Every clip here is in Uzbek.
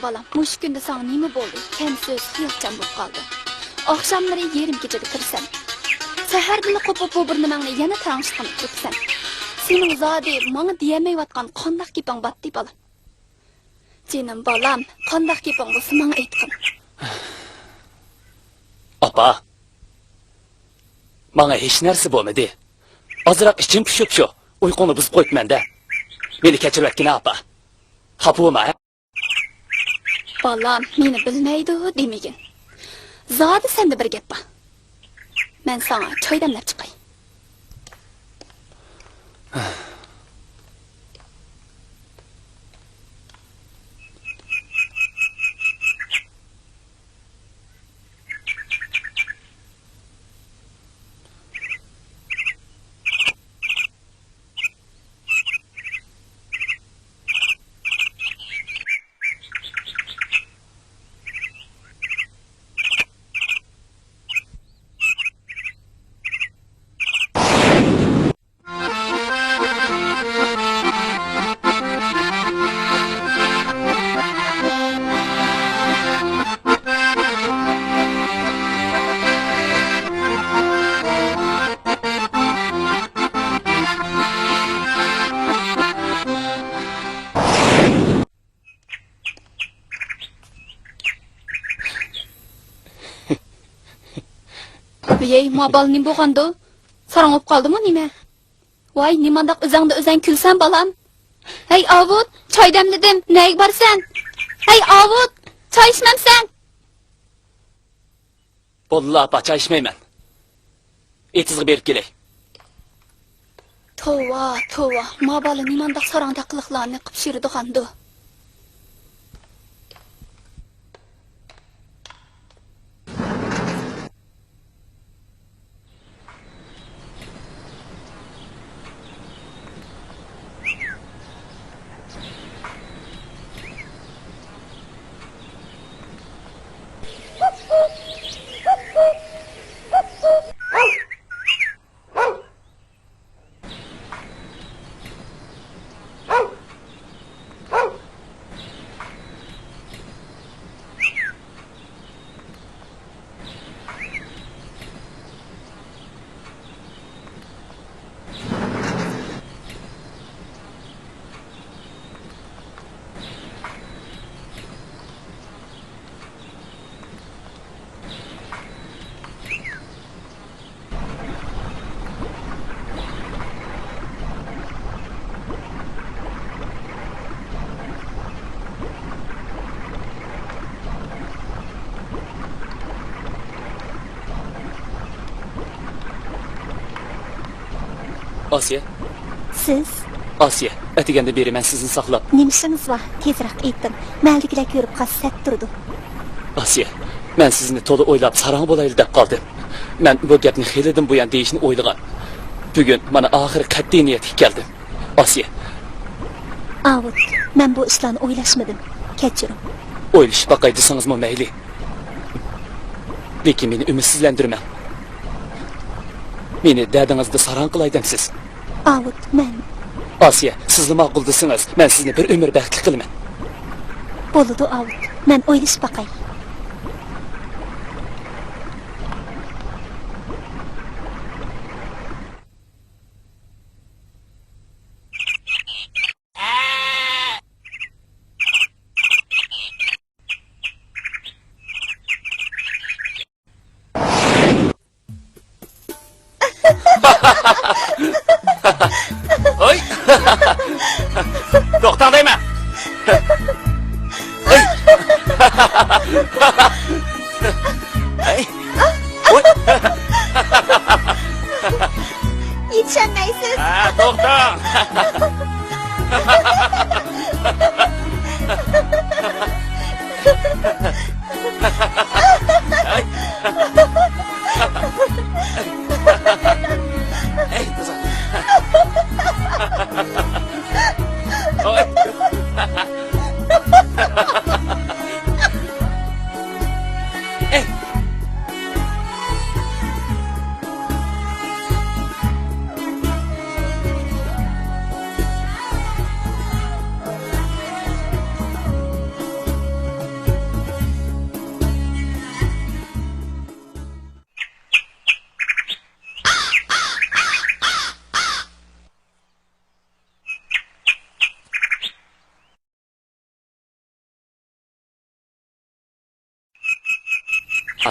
balam, mush kunda sana nima bo'ldi? Kamsiz, xiyolchan bo'lib qoldi. Oqshomlari yerim kechada kirasan. Sahardini qo'pib bu bir nimangni yana tarangishqan o'tsan. Sening zodi menga deyamayotgan qandoq gaping batdi balam. Jenim balam, qandoq gaping bo'lsa menga aytqin. Apa. Menga hech narsa bo'lmadi. Ozroq ichim pishib shu. Uyquni buzib qo'yibman-da. Meni kechirayotgan apa. Xafa Balam, meni bilmaydi demagin. Zodi senda bir gap bor. Men sana choy damlab chiqay. Yey, mabal nim bo'lganda? Sarang o'p qoldimi nima? Voy, nimandaq o'zingda o'zing kulsan balam? Hey, Avud, choy damladim. Nega borsan? Hey, Avud, choy ichmamsan? Bo'ldi, apa, choy ichmayman. Etizga berib kelay. Tova, mabal nimandaq sarang taqliqlarni qilib shirdi qandu. Asiye. Siz? Asiye, atiganda beri men sizni saqlab. Nimishingiz bor? Tezroq ayting. Maldikilar ko'rib qasat turdi. Asiye, men sizni to'la o'ylab sarang bo'layli deb qoldim. Men bu gapni xelidim bu yan deyishni o'ylagan. Bugun mana oxiri qat'iy niyatga keldim. Asiye. Avut, men bu ishlarni o'ylashmadim. Kechiring. O'ylashib baqay desangizmi mayli. Lekin meni umidsizlantirmang. Meni dadingizda sarang qilay demsiz. Avut, men Asiye, sizni ma'qul desangiz, men sizni bir umr baxtli qilaman. bo'ladi, Avut. Men o'ylashib baqay. Oy! To'xtadaymi? Ay! Oy! Yetişemeysiz. To'xta! Ay! Hey, kızım. Oy. Hey.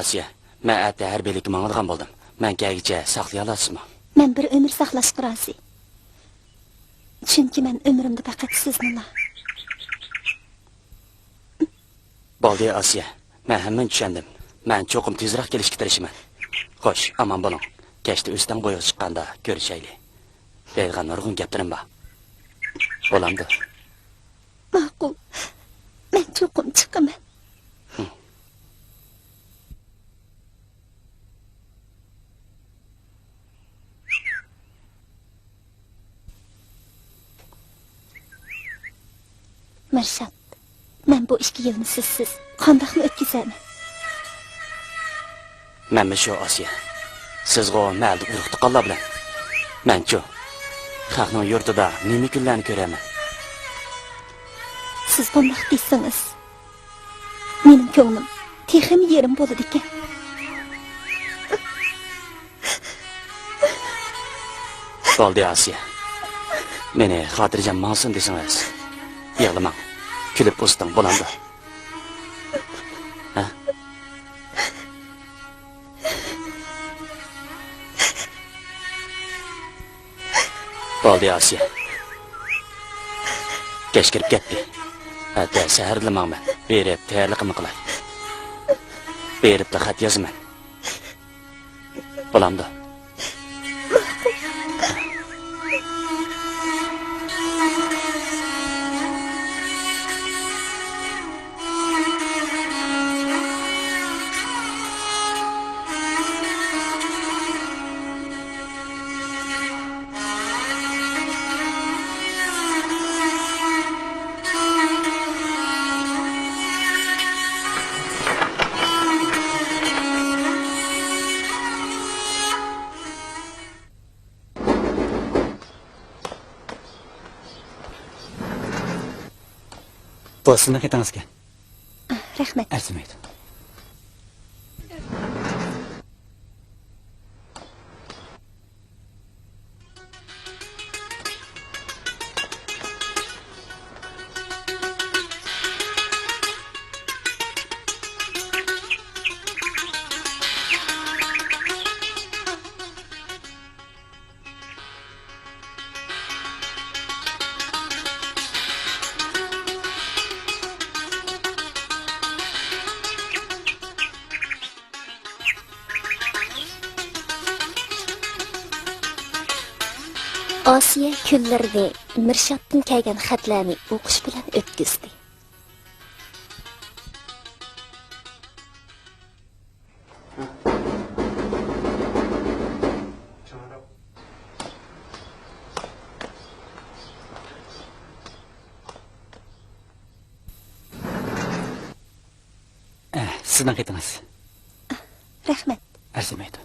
Asiya, men ata harbiylikka mangadigan bo'ldim. Men kelgicha saqlay olasizmi? Men bir ömür saqlashga rozi. Chunki men umrimda faqat siznila. Bo'ldi Asiya, men hamma tushundim. Men cho'qim tezroq kelishga tirishaman. Xo'sh, amon bo'ling. Kechda o'stan bo'yiga chiqqanda ko'rishaylik. Deydigan nurg'un gaplarim bor. Bo'lamdi. Ma'qul. Men cho'qim chiqaman. Mirshad, men bu 2 yilni sizsiz qandoqmi o'tkazaman? Menmi shu Asiya? Sizga ma'lum urug' tuqqanlar bilan. Men-chu xalqning yurtida nima kunlarni ko'raman. Siz bundoq deysangiz, mening ko'nglim texim yerim bo'ladi ekan. Bo'ldi Asiya. Meni xotirjam ma'sum desangiz, yig'lamang. Kulib o'sting bo'lamdi. Ha? Bo'ldi Asiya. Kech kirib ketdi. Hatta saharlamangman. Berib tayyorligimni qilay. Beribda xat yozaman. Bo'lamdi. Bu sizni xetangizga. Rahmat. Arzimaydi. Asiya kunlarini Mirshaddan kelgan xatlarni o'qish bilan o'tkazdi. Sizdan xetangiz. Rahmat. Arzimaydi.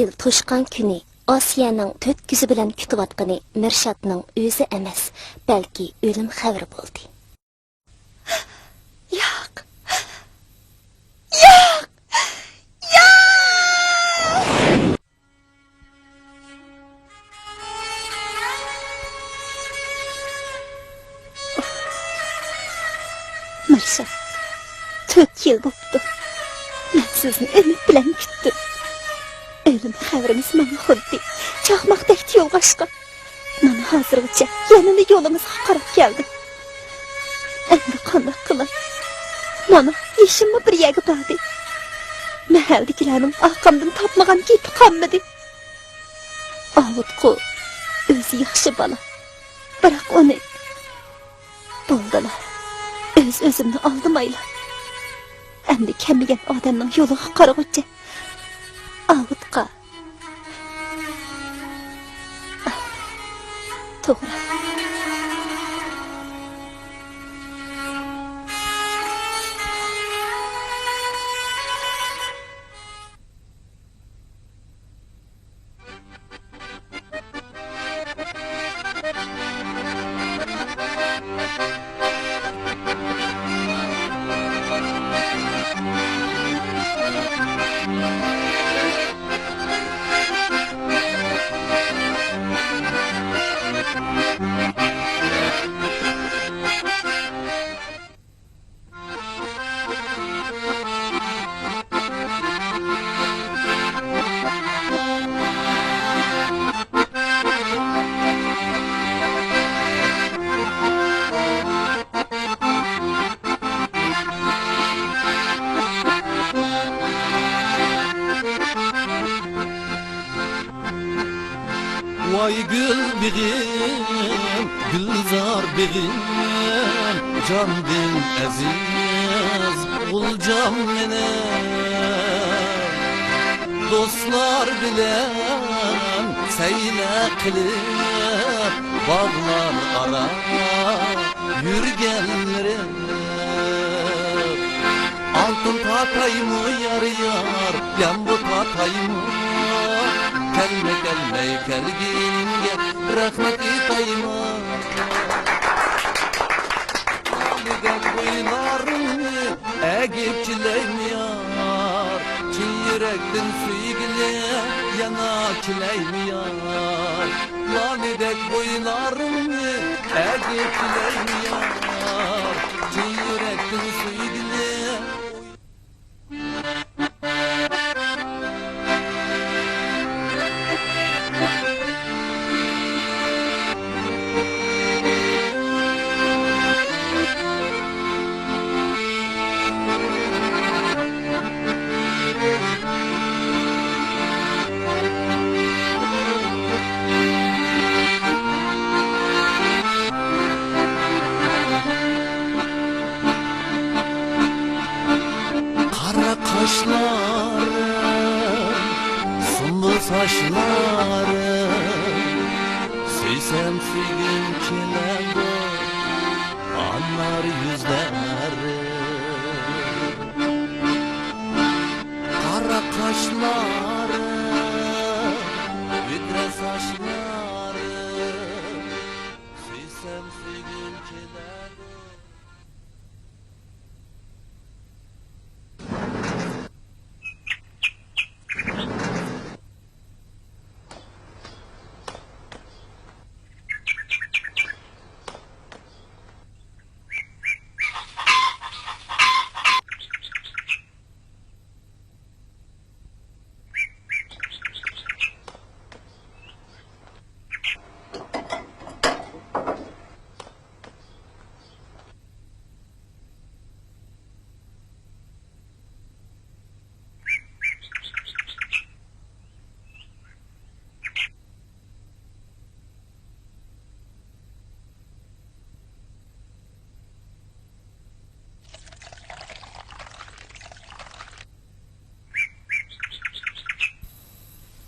Yıl to'shqan kuni Osiyaning 4 ko'zi bilan kutayotgani Mirshadning o'zi emas, balki o'lim xabari bo'ldi. Yo'q. Yo'q. Yo'q. Mirshad, 4 yil bo'ldi. Men sizni umid bilan kutdim. Ölüm xabarimiz mana xuddi chaqmoqdek yo'lg'ashqa. Mana hozirgacha yanada yo'limizga qarab keldim. Endi qanday qilay? Mana ishimni bir yerga bordi. Mahaldagilarning orqamdan topmagan keti qolmadi. Avutqu o'zi yaxshi bola. Biroq uni bo'ldilar. O'zimni oldimaylar. Endi kamigan odamning yo'liga qaraguncha Avutqa. To'g'ri. Vay gül begim, gülzar begim, candin aziz, bulcam mene. Dostlar bilen seyle kılıp, bağlar ara, yürgenlerim. Altın tatayımı yar yar, yambu tatayımı. Kelme kelme kelginge rahmet itayımı. Gel boylarını egip çileyim yar. Çin yürekten süygüle yana çileyim yar. Lalidek boylarını egip çileyim yar. Çin yürekten süygüle. Kaşlarım, sumbu saçlarım, süysem süygün kelego, anlar yüzlerim. Kara kaşlarım, vidre saçlarım, süysem süygün kelego.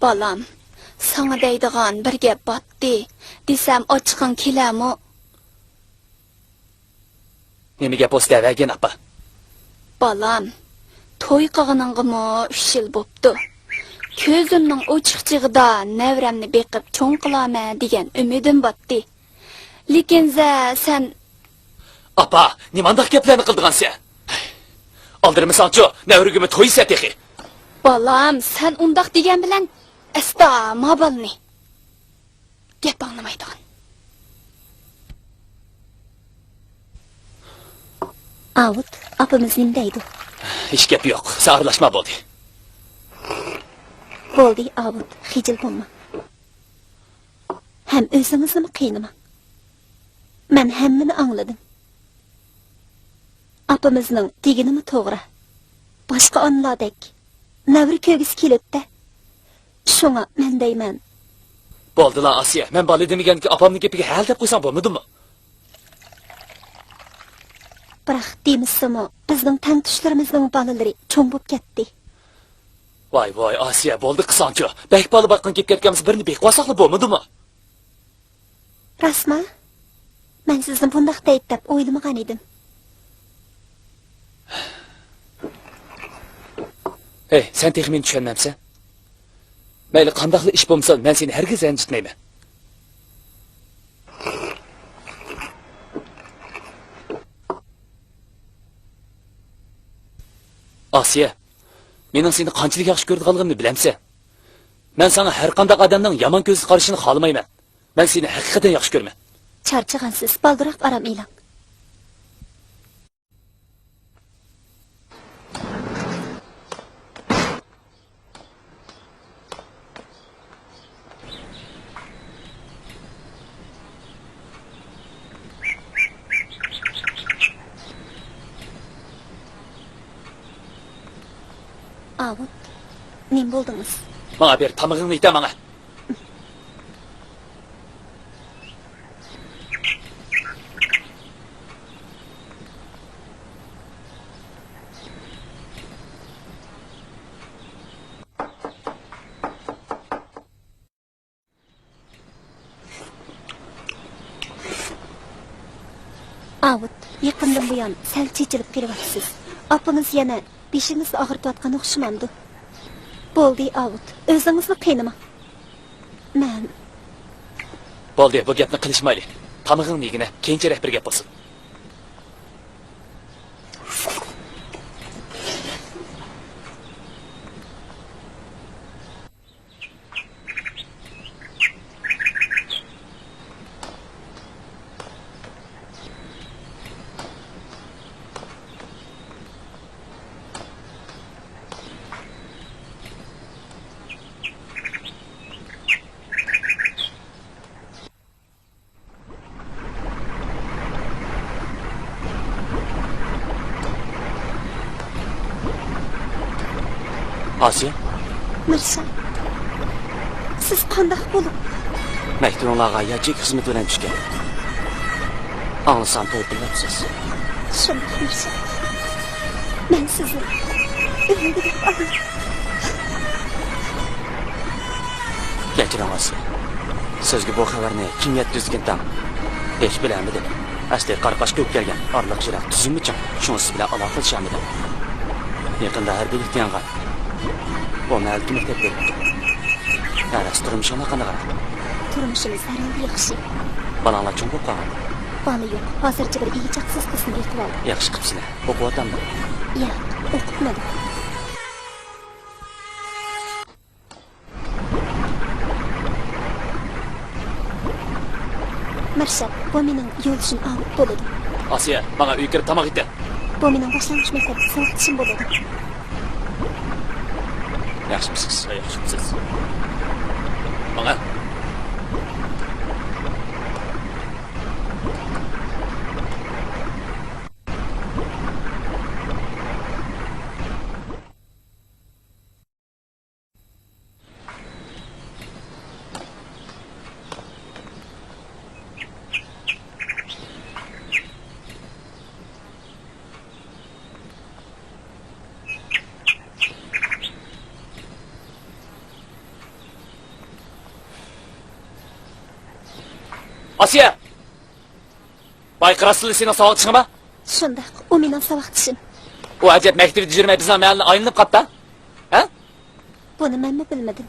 Balam, sana deydigan bir gap batdi. Desem ochiqing kelami? Nima gap o'zi davagin apa? Balam, to'y qilganingmi 3 yil bo'pti. Ko'zimning ochiqchig'ida nevramni beqib cho'ng qilaman degan umidim batdi. Lekin sen Apa, nimandaq gaplarni qildigan sen? Oldirmisanchu, navrugimni to'ysa texi. balam, sen undaq degan bilan asta mabalni. Gap anglamaydigan. Avut, apamiz nimdaydi? Hech gap yo'q. Sarlashma bo'ldi. Bo'ldi, Avut, xijil bo'lma. Ham o'zingizni qiynama. Men hammani angladim. Apamizning deganimi to'g'ri. Boshqa onlardek navri ko'gisi kelibdi. Shunga men deyman. Bo'ldi-la Asiya. Men bola demaganki, opamning gapiga hal deb qo'ysam bo'lmadimi? Biroq demisimi, bizning tangtushlarimizning bolalari cho'ng bo'lib ketdi. Voy, Asiya, bo'ldi qisonchu. Bek bola boqqan kelib ketganmiz birini bek qo'ysaqli bo'lmadimi? Rasma? Men sizni bundaq deydi deb o'ylamagan edim. Hey, sen texmin tushunmamsan? Mayli qandaqli ish bo'lsa, men seni hargiz ranjitmayman. Asiya, mening seni qanchalik yaxshi ko'rganligimni bilamsan. Men sana har qanday odamning yomon ko'zga qarashini xohlamayman. Men seni haqiqatan yaxshi ko'raman. Charchagansiz, baldiroq aram elang. Avut, nim bo'ldingiz? Mana ber, tamog'ingni ita mana. Avut, yaqindan buyon sal chechilib kelyapsiz. Apingiz yana beshingizni og'ritayotgan o'xshamamdi. Bo'ldi, Avut, o'zingizni qiynamang. Men Bo'ldi, bu gapni qilishmaylik. Tamig'ingni yegina, keyinchalik bir gap bo'lsin. Asiya, Mirshad, siz qanday bo'lib? Maktumlarga yajik xizmat bilan tushgan. Anglasam to'g'ri bilyapsiz. Shunday Mirshad. Men sizni o'ldirib olaman. Kechiring Asiya. Sizga bu xabarni kim yetkazgan? Hech bilamidi. Asli qarqashga o'tgan orliq jirat tuzummicha shunisi bilan aloqa qilishamidi. Yaqinda harbiylik yangan. Bu malki maktab beribdi. Yaras turmushini qanaqa? Turmushimiz herhalde yaxshi. Balanglar cho'ng bo'lib qolgan. Bana yo'q. Hozircha bir iyichaqsiz qizni aytib oldim. Yaxshi qilibsizlar. O'qiyotganmi? Yo'q, o'qitmadim. Mirshad, bu mening yo'lishim olib bo'ladi. Asiya, menga uy kirib tamoq yedi. Bu mening boshlang'ich maktabda sovqitishim bo'ladi. Yaxshimisiz? Yaxshimisiz. Menga Asiya! Bayqirasizlik seni sog'itishingmi? Shunday, u mening sovqitishim. U ajab maktabda jirmay bizning mahallani aylanib qoldi. Ha? Buni men bilmadim.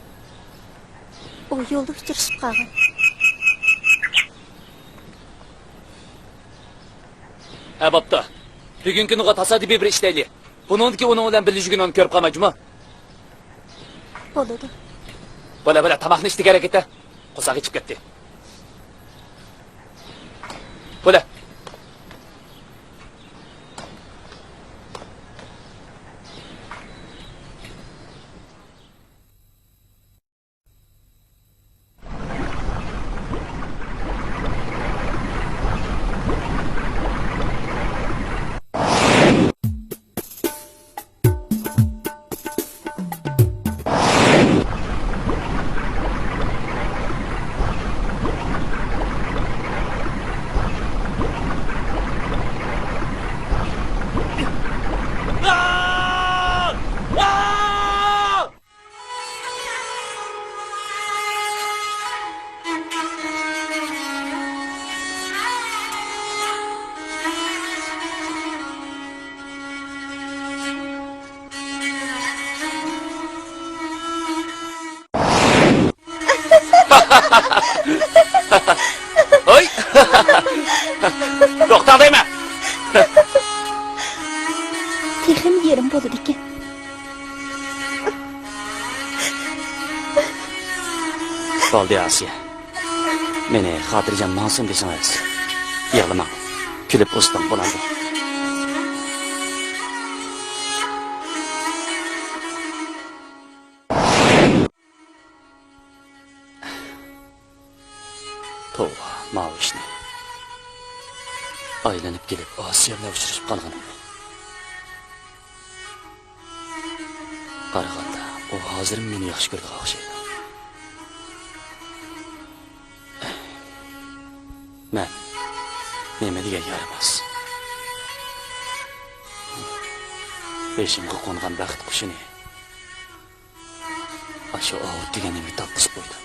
U yo'lda uchrashib qolgan. Ha, bo'pti. Bugungi kuniga tasodifiy bir ishlaylik. Buningki uning bilan birligini ko'rib qolmayjimi? Bo'ladi. Bo'la, tamoqni ishga kerak edi. Qo'saq ichib ketdi. Bo'la. Oy! To'xta deyman. Texim yerim bo'ladi ekan. Bo'ldi Asiya. Meni xotirjam mansun desangiz. Yig'lamang. Kulib o'stim bo'ladi. To'g'ri, mavishni. Aylanib kelib Asiya bilan uchrashib qolganim. Qaraganda, u hozir meni yaxshi ko'rdiga o'xshaydi. Men nima degan yaramas. Beshimga qo'ngan baxt qushini. Ashu ovut deganimga topqizib qo'ydim.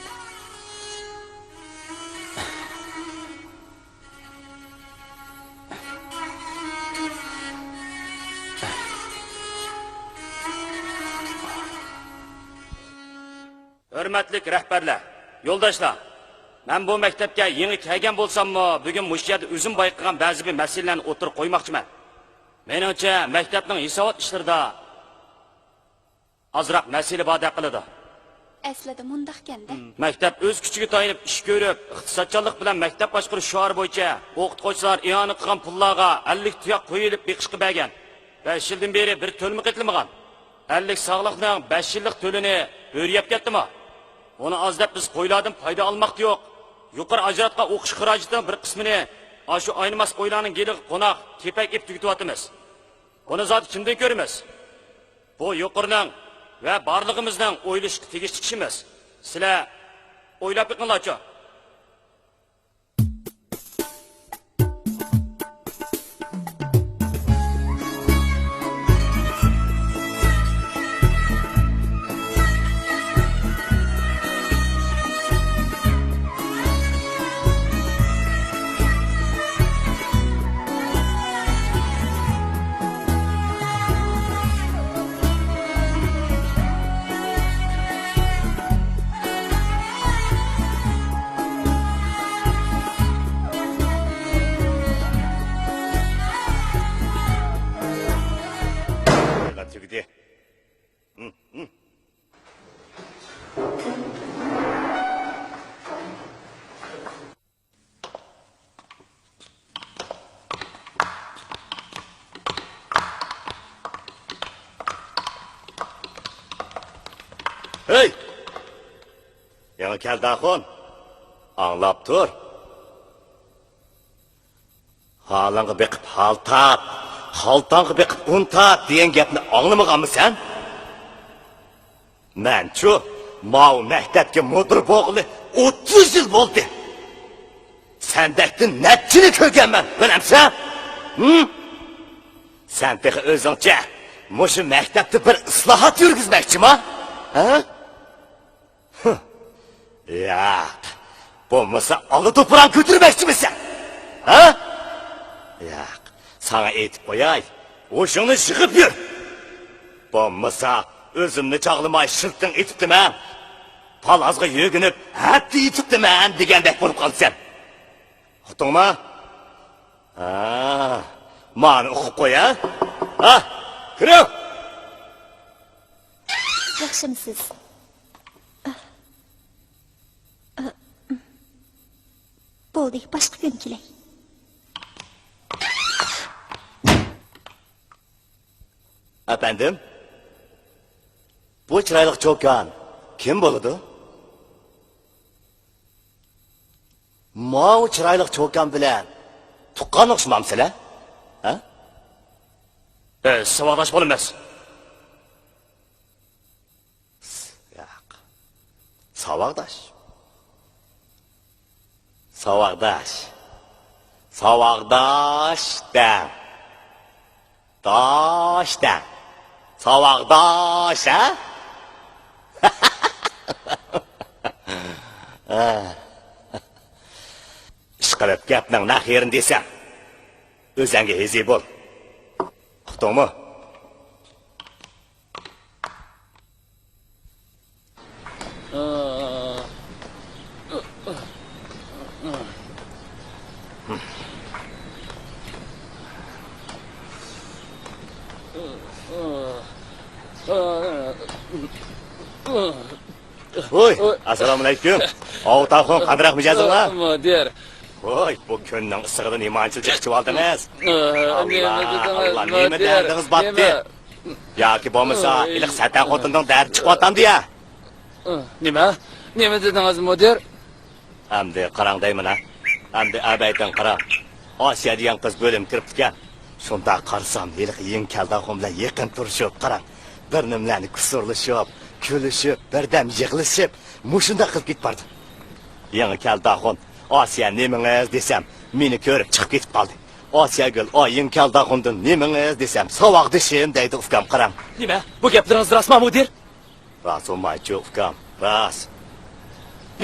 hurmatli rahbarlar, yo'ldoshlar. Men bu maktabga yangi kelgan bo'lsam-mu, bugun mush yerda o'zim bayqagan ba'zi bir masalalarni o'tirib qo'ymoqchiman. Meningcha, maktabning hisobot ishlarida azroq masala bor deb qiladi. Aslida mundaqkanda. Maktab o'z kuchiga tayanib ish ko'rib, iqtisodchilik bilan maktab boshqarish shiori bo'yicha o'qituvchilar iyoni qilgan pullarga 50 tuyoq qo'yilib beqishqa bergan. 5 yildan beri bir to'lmi qitilmagan. 50 sog'liqning 5 yillik to'lini o'riyab ketdimi? Uni azdab biz qo'ylardan foyda olmoqda yo'q. Yuqori ajratga o'qish xarajidan bir qismini shu aynimas qo'ylarning geliq qo'noq kepak ip tugatyapmiz. Buni zot kimdan ko'ramiz? Bu yuqorining va barlig'imizning o'ylashga tegishli ishimiz. Sizlar o'ylab yiqinglarchi. Hey! Yangi Kaldaxon, anglab tur. Halanga beqib haltat, haltanga beqib untat degan gapni anglamaganmisan? Men-chu, mau maktabga mudir bo'g'ili 30 yil bo'ldi. Sendakdan netchini ko'rganman, bilamsan? Sen peki o'zingcha mushu maktabda bir islohot yurgizmoqchimi? Ha? Ya, bo'lmasa oldi to'pran ko'tarmoqchimisan? Ha? Yo'q, sana aytib qo'yay, o'shingni chiqib yur. Bo'lmasa o'zimni chog'lamay shirtdan etibdiman. Palazga yo'ginib, hatto etibdiman degandek bo'lib qolsan. Uqdingmi? Ha, mani o'qib qo'ya. Ha? Kira. Yaxshimisiz? Bo'ldi, boshqa kun kelay. Efendim? Bu chiroyli cho'kan kim bo'ladi? Mau chiroyli cho'kan bilan tuqqan o'xshamamsizlar? Ha? Savodosh bo'lamiz. Yo'q. Savaqdash. Savaqdash. Savaqdashda. Dashda. Savaqdash, ha? Ishqilib gapning naxirin desam, o'zingga hezi bo'l. Uqdingmi? Oy, assalomu alaykum. Ovtaxon qandoq mijozinglar? Mudir. Voy, bu kunning isig'ida nimanchil chiqib oldingiz? Allah, nima dardingiz botdi? Yoki bo'lmasa, iliq satan xotindan dard chiqyapti ya. Nima? Nima dedingiz, mudir? Hamda qarang deyman-a. Hamda abaydan qarang. Osiyo degan qiz bo'lim kiribdi-kan. Shunda qarsam, iliq yeng Kaldaxon bilan yaqin turishib, qarang. Bir nimlarni kusurlashib, kulishib, birdam yig'lishib, mushunda qilib ketib bordi. Yangi Kaldaxon, Osiyo nemingiz desam, meni ko'rib chiqib ketib qoldi. Osiyo gul, yeng Kaldaxondan nemingiz desam, sovoq dishim deydi ukam, qarang. Nima? Bu gaplaringiz rostmi, mudir? Rost bo'lmaydi, ukam, rost.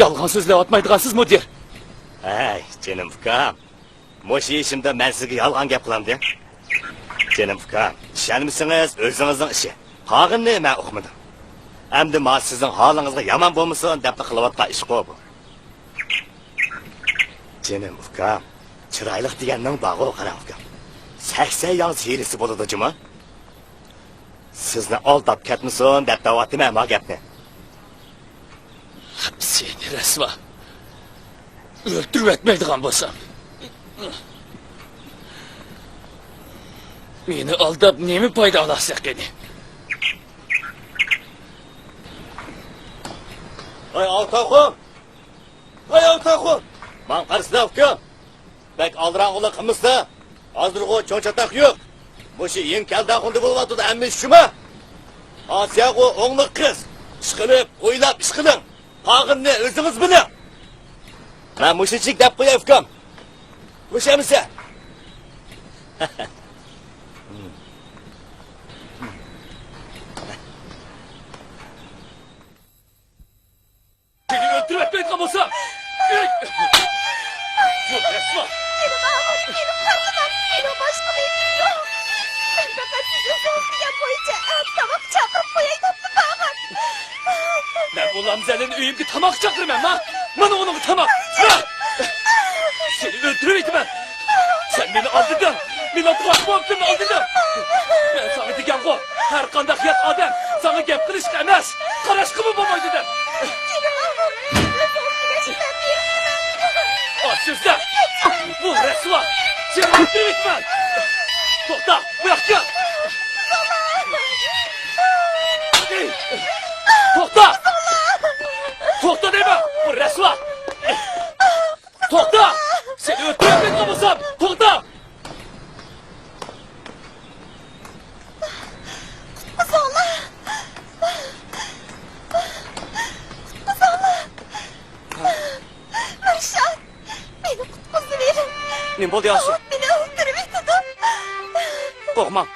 Yolg'on so'zlab otmaydigansiz, mudir. Hey, jinim ukam. Mo'sh ishimda men sizga yolg'on gap qilamdi. Jinim ukam, ishonmisiniz, o'zingizning ishi. Qog'inni men o'qimadim. Endi ma sizin halingizga yaman bo'lmasin deb qilayotgan ish bu. Canım ukam, chiroyli deganning bag'o qarang ukam. 80 yang serisi bo'ladi juma. Sizni aldab ketmasin deb davatime ma gapni. Seni resva. Öldürüp etmeydiğen bolsam. Meni aldab nemi payda alasak edi? Ay Altaxun! Ay Altaxun! Man qarsida ukam. Bak aldıran ola qımızda. Hazırgo çoğunçatak yok. Bu şey yen keldaxundi bo'lib ammi shuma. Asiyago o'g'li qiz. Ishqilib, o'ylab ish qiling. Qog'inni o'zingiz biling. Men mushichik deb qo'yay ukam. O'shamisa. Seni öldürüp etmeydiğen bolsam. Bu resva. Benim başka bir yok. Ben fakat sizin sözlüğe boyunca tabak çakıp koyayım bakalım. Ben bu lamzelin üyümki tamak çakırım ben ha. Bana onun tamak. Ha! Seni öldürüp ben. Sen beni aldırdın. Beni atlatma aldırdın. Ben sana diyen bu. Her kanda hiyat adam. Sana gep kılış emez. Karaşkımı babay dedim. Açsızlar. Bu resva. Seni öldürüp ben. Tokta bırak gel. Tokta. Tokta deme. Bu resva. Tokta. Seni öldürüp ben kapasam. Tokta. Marşal, beni kutkuzu verin. Ne bo'ldi yaxshi? Beni öldürüp etdim. Qo'rqmang.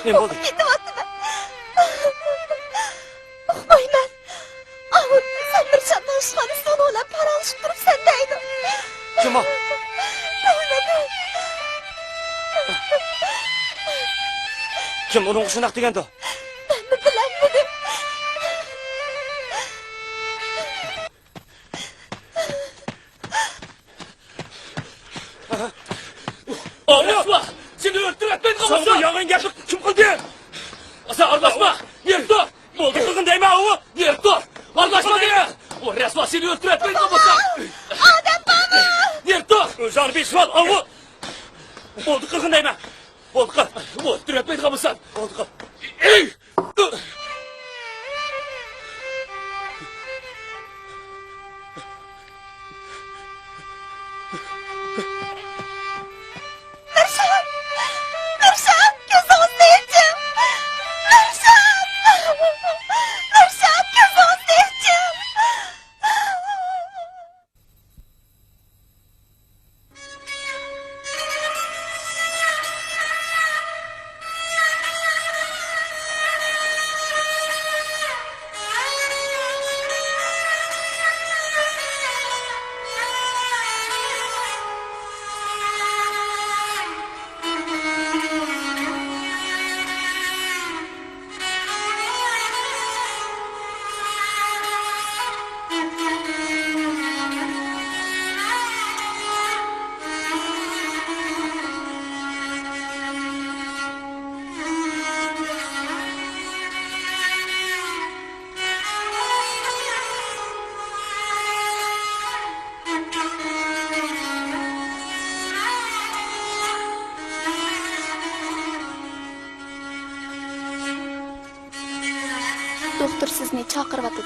Ne bo'ldi? Ketyapman. Uqmayman. Ahud, sen Mirshaddan chiqadi, sen o'ylab paralashib turibsan deydi. Kim o? Bilmadim. Kim uning shunaq degandi? Ben de bilemedim. O resva. Seni öldürüp ben kapasam. Sana yağın gapni kim qildi? Sen arlaşma. Yer dur. Oldu kızın değme o. Yer dur. Arlaşma değme. O resva seni öldürüp ben kapasam. Adem baba! Yer dur. O'zani beshval avu. Bo'ldi qilgin deyman. Bo'ldi qil. Öldürüp ben kapasam. Bo'ldi qil. Ey! Mirshad! Mirshad! Gözünüzü yiyeceğim! Mirshad! Mirshad! Gözünüzü yiyeceğim! Doktor sizni chaqiryapti.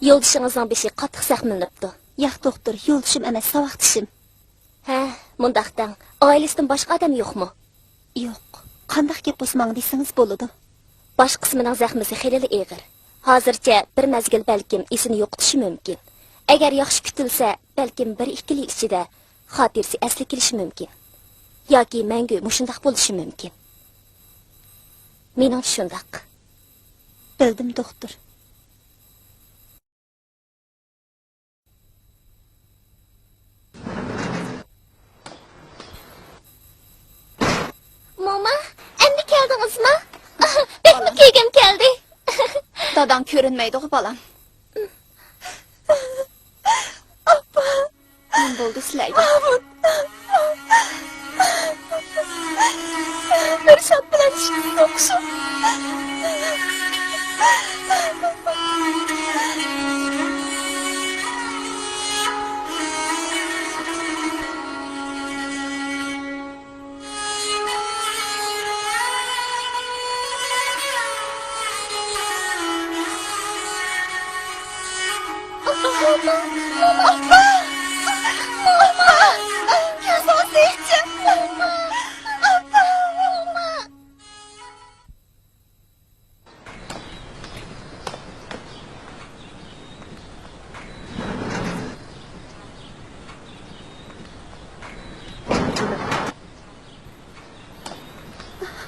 Yo'ldishingizning beshi qattiq saqlanibdi. Yo'q doktor, yo'ldishim emas, savoqtishim. Ha, mundaqdan oilasidan boshqa odam yo'qmi? Yo'q. Qanday gap bo'lsa menga desangiz bo'ladi. Bosh qismining zaxmisi xeyli og'ir. Hozircha bir mezgil balkim esini yo'qotishi mumkin. Agar yaxshi kutilsa, balkim 1-2 yil ichida xotirasi asli kelishi mumkin. Yoki mangu mushundaq bo'lishi mumkin. Mening shundaq. Bildim doktor. dadan görünmeydi o balam. Abba. Ne buldu sizlerge? Mirsat bilen işiniz yoksun.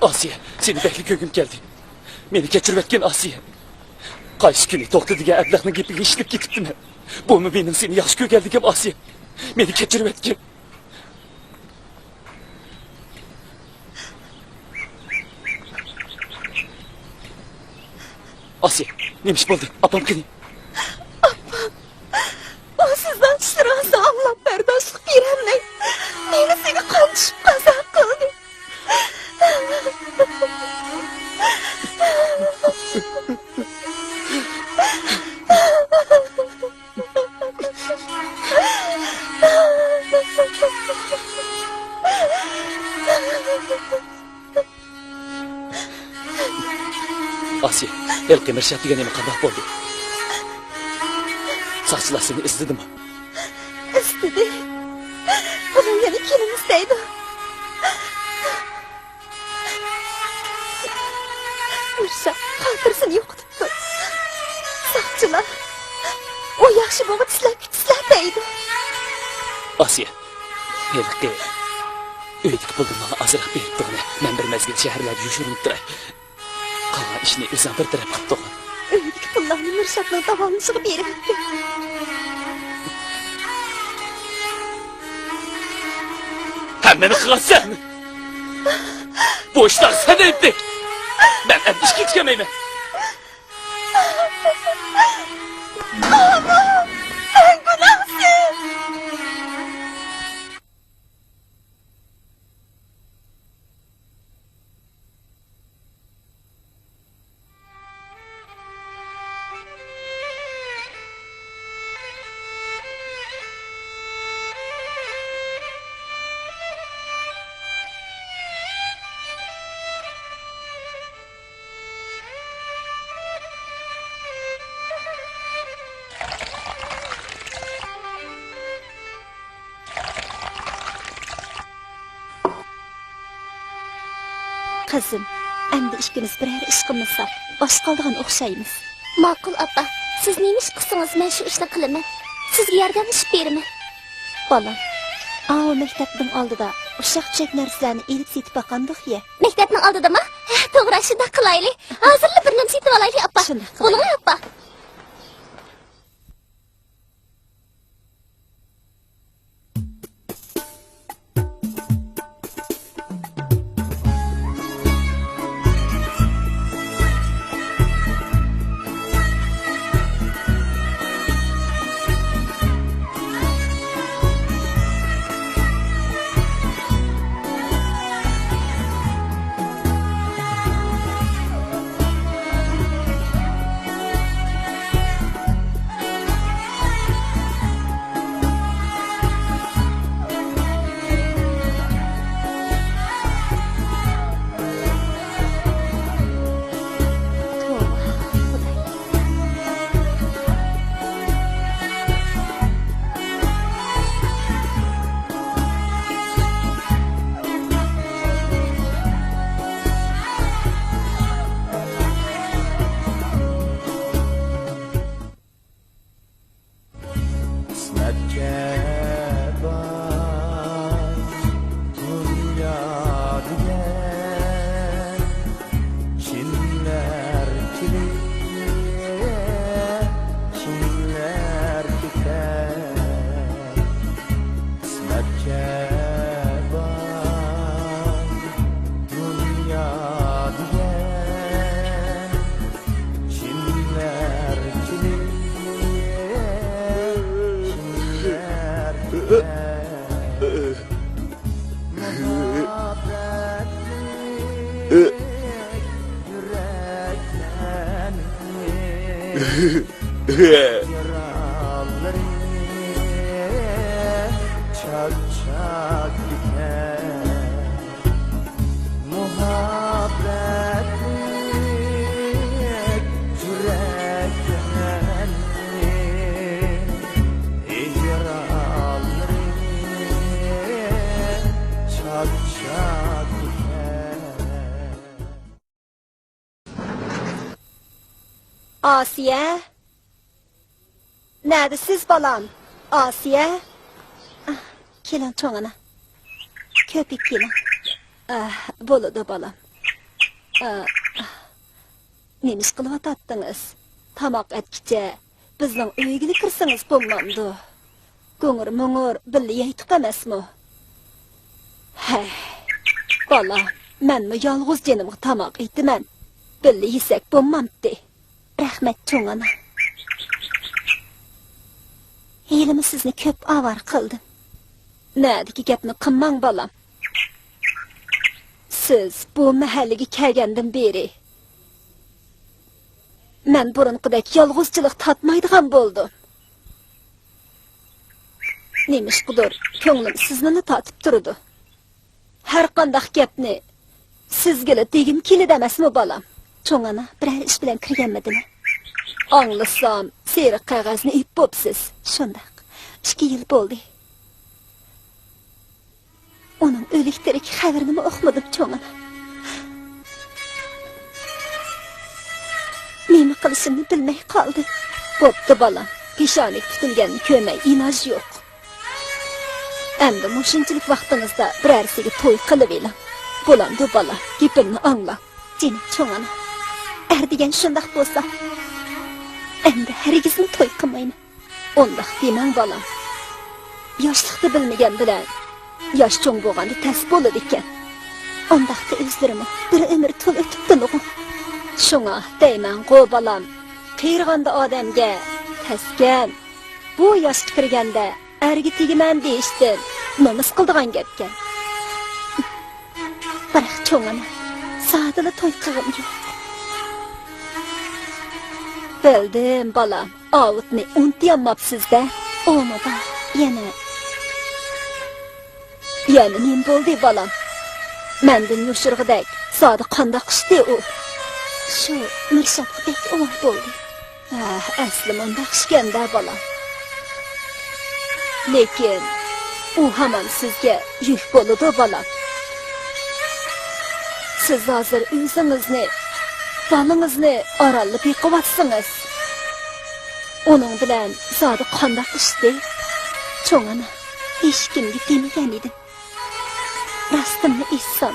Asiye, seni bekli köküm geldi. Beni geçirmetken Asiye. Qaysı günü toxtadıga əblaqni gepiga işlib ketibdim. Bu mu benim seni yaxşı kökeldigim Asiye. Beni geçirmetken. Asiye, neymiş buldu? Apam kini. O sizden şırası anlap berdaşlık veremey. Meni seni konuşup kaza kıldı. Asiye, el Mirsat degan nima qandoq bo'ldi? Soqchilar seni izladimi? İstedi. Ama yani kelin isteydi. Mirsat kaldırsın yok tuttu. Sakçılar. O yaxşı boğut sizler deydi. Asiye, elki öydeki pullarni azroq berib turg'ini. Men bir mezgil shaharlarda yushirinib turay. Qolgan ishni o'zim bir taraf qilib turg'in. Öydeki pullarını Mirsat'la davamlısını berip gitti. Hammani qilasan. Bu ishlar sen aytding. Men endi ishga chiqamayman. Sen günahsın. Kızım, endi işkimiz birer iş qilmasak, bosh qoldigan o'xshaymiz. Ma'qul appa, siz neymi ish qilsangiz men shu ishni qilaman. Sizga yordamlashib beraman. Bolam, o maktabning oldida ushaq-chuchak narsalarni elib setib boqandiq ya. Maktabning oldidami? To'g'ri, shunday qilaylik. Hozirla bir nima setib olaylik appa. Shunday qilaylik. Bo'lmi appa? Asiye? Neredesiz balam? Asiye? Kelin çoğuna. Köpek kelin. Boludu balam. Nemiş kılıvat attınız? Tamak etkice, bizden öygili kırsınız bulmamdı. Göңür möңür billi yeytuk emes mi? Hey, bala, men mi yalğız jenimgi tamak itimen? Billi yesek bulmamdı. Rahmet çoğuna. Elimi sizni köp avar kıldım. Nädiki gepni qımmang balam. Siz bu mahalligi kelgenden beri men burunqidek yalğızçılık tatmaydigan boldum. Nemish budur, ko'nglim sizni tatib turdi. Har qanday gepni sizgile degim keladi emasmi balam? Çoğana birer iş bilen kirgenmedimi? Anlasam, seriq qog'ozni ip bo'psiz. Shundaq. 2 yil bo'ldi. Onun öliktirik xabarini oxmadım çoğana. Nemi qilishimni bilmay qoldi. Bo'pti balam. Peshonik tutilganni ko'may iloj yo'q. Endi mushunchalik vaqtingizda birarsiga to'y qilib elam. Bo'lamdi balam. Gapimni angla. Jinim çoğana. Erdigan shundaq bo'lsa, endi hargizmi to'y qilmayman. Ondaq demang balam. Yoshlikni bilmagan bilan yosh cho'ng bo'lganda tas bo'ladi ekan. Ondaqda o'zlarim bir umr to'l o'tibdi-ku. Shunga deyman-ku balam. Qiyirganda odamga tasgan. Bu yoshga kirganda erga tegiman deyishdi. Nomus qildigan gapkan. Biroq cho'ngana saatida to'y qilgim yo'q. Bildim balam. Avutni unutmayapsiz-da. O'mida yana nim bo'ldi balam. Mendan yoshirg'idek sodi qandoq ishdi u. Shu Mirshabdek o'y bo'ldi. Asli mundaq ishganda balam. Lekin u hamon sizga yuk bo'ladi balam. Siz hozir o'zingizni, bolangizni oralib yiqavatsangiz, onun bilan sodi qandoq ishdi? Çoğana hech kimga demagan edim. Rastımni eshsam,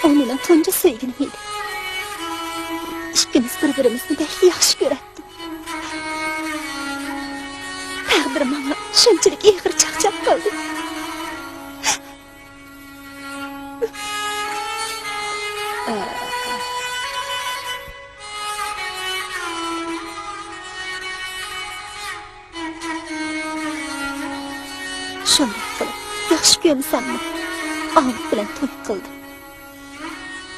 o mening tunji sevgilim edi. Ikkimiz bir-birimizni bek yaxshi ko'ratdik. Taqdir menga shunchalik eg'ir chaqchaq qildi. Shunday qilib, yaxshi ko'msammi? Avut bilan to'y qildim.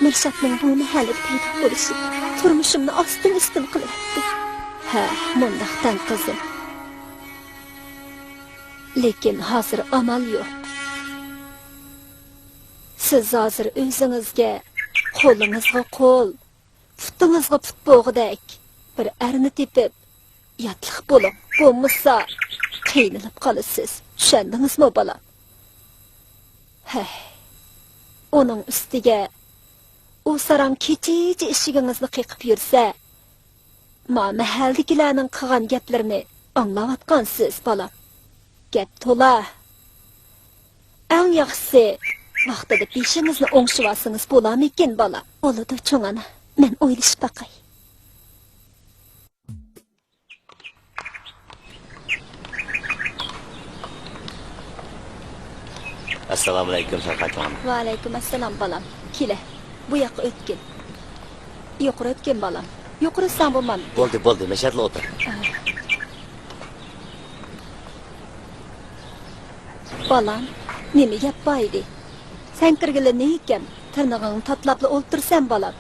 Mirshabning bu mahallada paydo bo'lishi turmushimni ostin-ustin qilyapti. Ha, mundaqdan qizim. Lekin hozir amal yo'q. Siz hozir o'zingizga qo'lingizga qo'l, putingizga put bo'g'idek bir erni tepib yotliq bo'ling. Bo'lmasa qiynalib qolasiz. Tushundingizmi bolam? Hey. Onun ustiga u saram kechichi ishigingizni qiqib yursa, ma mahaldagilarning qilgan gaplarini anglayotgansiz bolam. Gap to'la. Eng yaxshisi vaqtida beshingizni o'ngshib olsangiz bo'larmikin bolam? Bo'ladi cho'ngana. Men o'ylashib baqay. Assalomu alaykum Sarqajon. Va alaykum assalom balam. Kela. Bu yoqqa o'tgin. Yuqori o'tgin balam. Yuqori san bo'lmam. Bo'ldi, mashadla o'tir. Balam, nima gap baydi? Sen kirgili ne ekan? Tırnağını tatlaplı oltursan balam.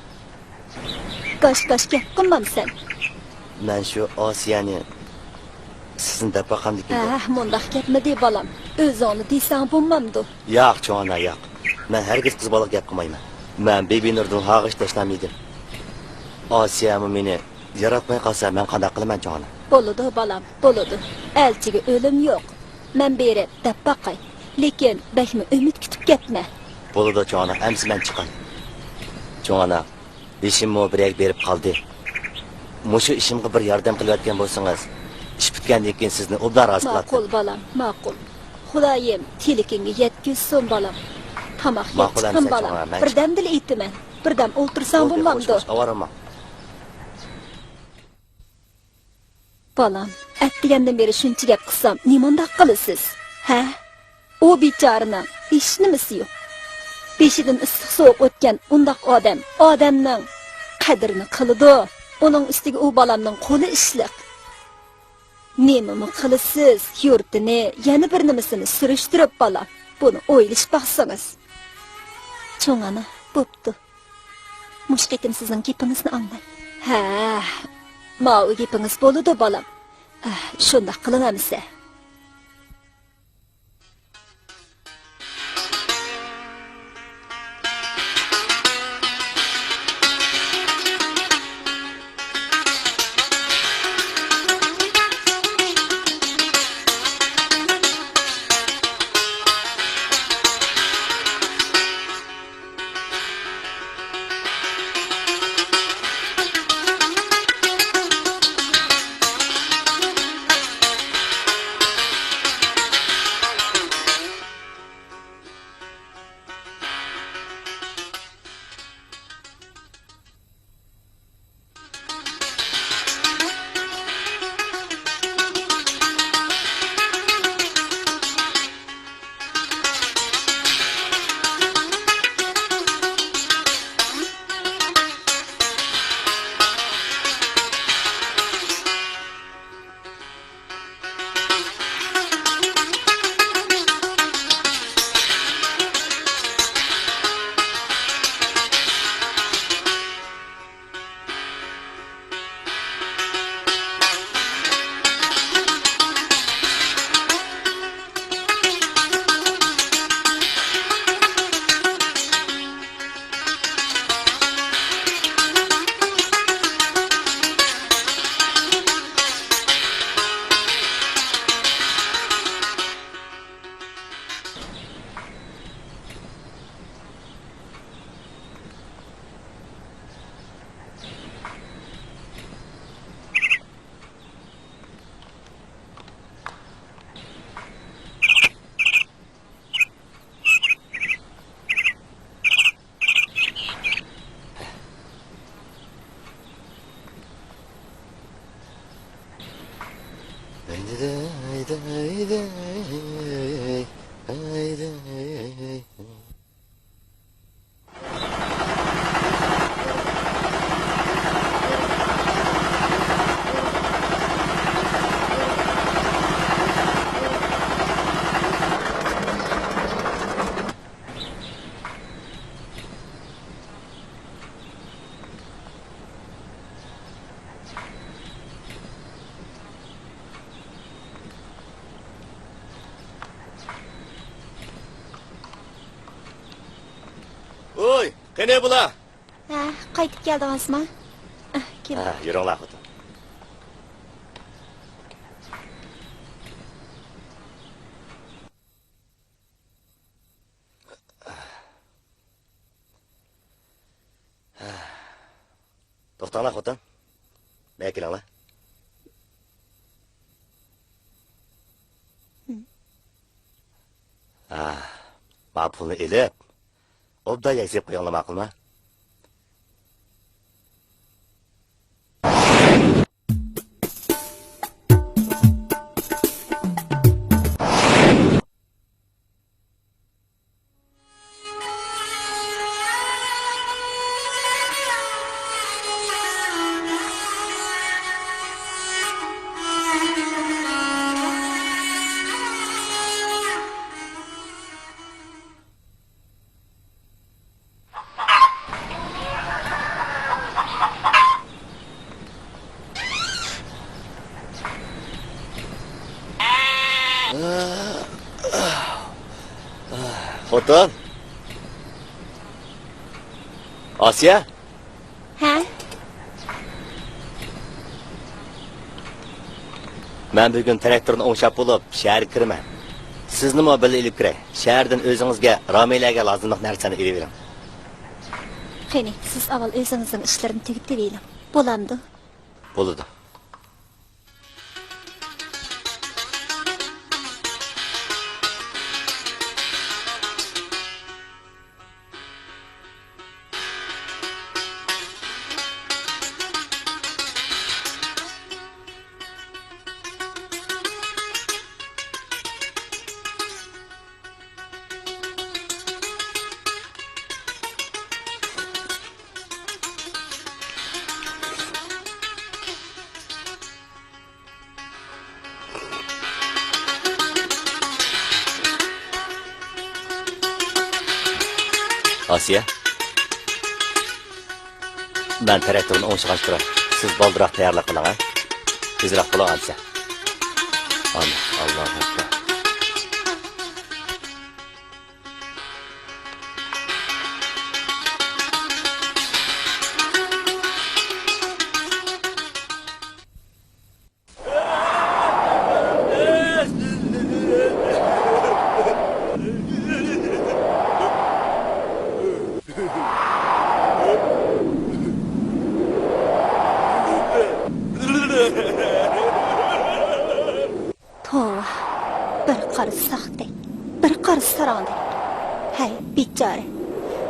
Qash gap qilmam sen. Men shu Osiyani sizin deb baqamdikin. Mundaq gapmi de balam. O'zingni desang bo'lmamdi. Yo'q, cho'na yo'q. Men hargiz qiz bola gap qilmayman. Men Bebi Nurdan hag'ish tashlamaydim. Osiyami meni yaratmay qolsa men qanday qilaman cho'na? Bo'ladi balam, bo'ladi. Elchiga o'lim yo'q. Men berib deb baqay. Lekin bakmi umid kutib ketma. Bo'ladi cho'na, amsi men chiqay. Cho'na, ishimni birak berib qoldi. Mushu ishimga bir yordam qilayotgan bo'lsangiz, ish bitgandan keyin sizni obdan rozi qilaman. Ma'qul balam, ma'qul. Xudoyim telekinga yetkazsin balam. Tamoq yeyib balam. Birdam dil aytaman. Birdam o'ltirsam bo'lmamdi. Avarama. Balam, atdigandan beri shuncha gap qilsam, nimanda qilasiz? Ha? O bechoraning hech nimasi yo'q. Beshidan issiq sovuq o'tgan undaq odamning qadrini qiladi. Uning ustiga u balamning qo'li ishliq. Nima qilasiz? Yurtini, yana bir nimasini surishtirib balam. Buni o'ylash baqsangiz. Cho'ngani, bo'pti. Mushqitim sizning gapingizni anglay. Ha, ma'u gapingiz bo'ladi balam. Shunda qilinamiz. Oy, qani bular? Qaytib keldingizmi? Kel. Yuringlar xotin. To'xtanglar xotin. Bekilinglar. Ma pulni elib obda yasib qo'yinglar ma'qulmi? Xotin. Osiya, Ha? men bugun traktorni o'ngshab bo'lib, shaharga kiraman. Sizni mo birga ilib kiray. Shahardan o'zingizga, Ramilaga lozimli narsani ilib bering. Qani, siz avval o'zingizning ishlarini tugib deyling. Bo'lamdi. Bo'ladi. Osiya. Ben traktorni o'ngshab turay. Siz boldiroq tayyorlab qiling, ha? Tezroq bo'la olsa. Amin. Allohu akbar. Tova. Bir qarı saxtay. Bir qarı sarangday. Hay, bichora.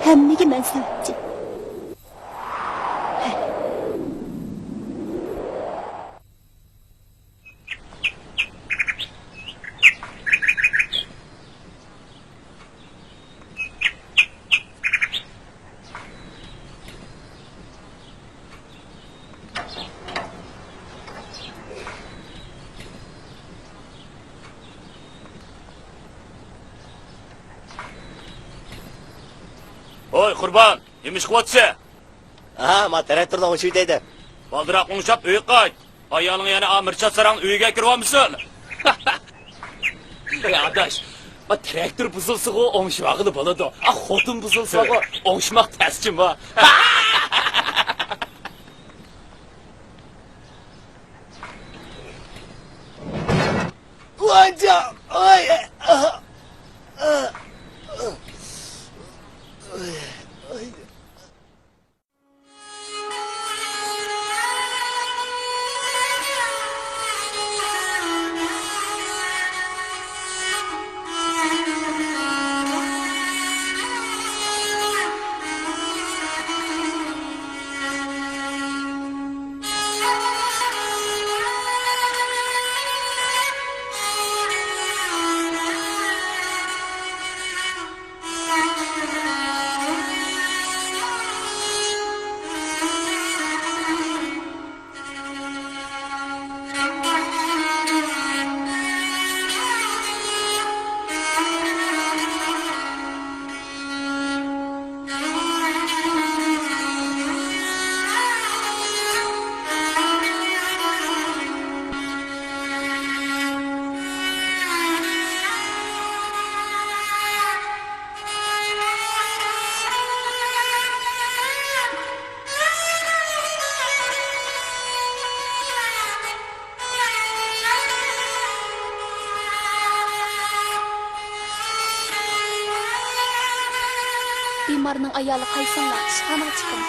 Hammaga men sababchi. Oy Qurban, nemish qilyapsan? Ha, men traktorni o'ngshab deydi. Baldiroq o'ngshab uy qayt. Ayoling yana Amircha sarang uyiga kiryapmisan? Ey adash, bu traktor buzilsa-ku o'ngshmog'ini bo'ladi. Xotin buzilsa-ku o'ngshmoq tasjim-a. Voyca! Ay! Bemorning ayoli qaysinlar? Ishxonaga chiqing.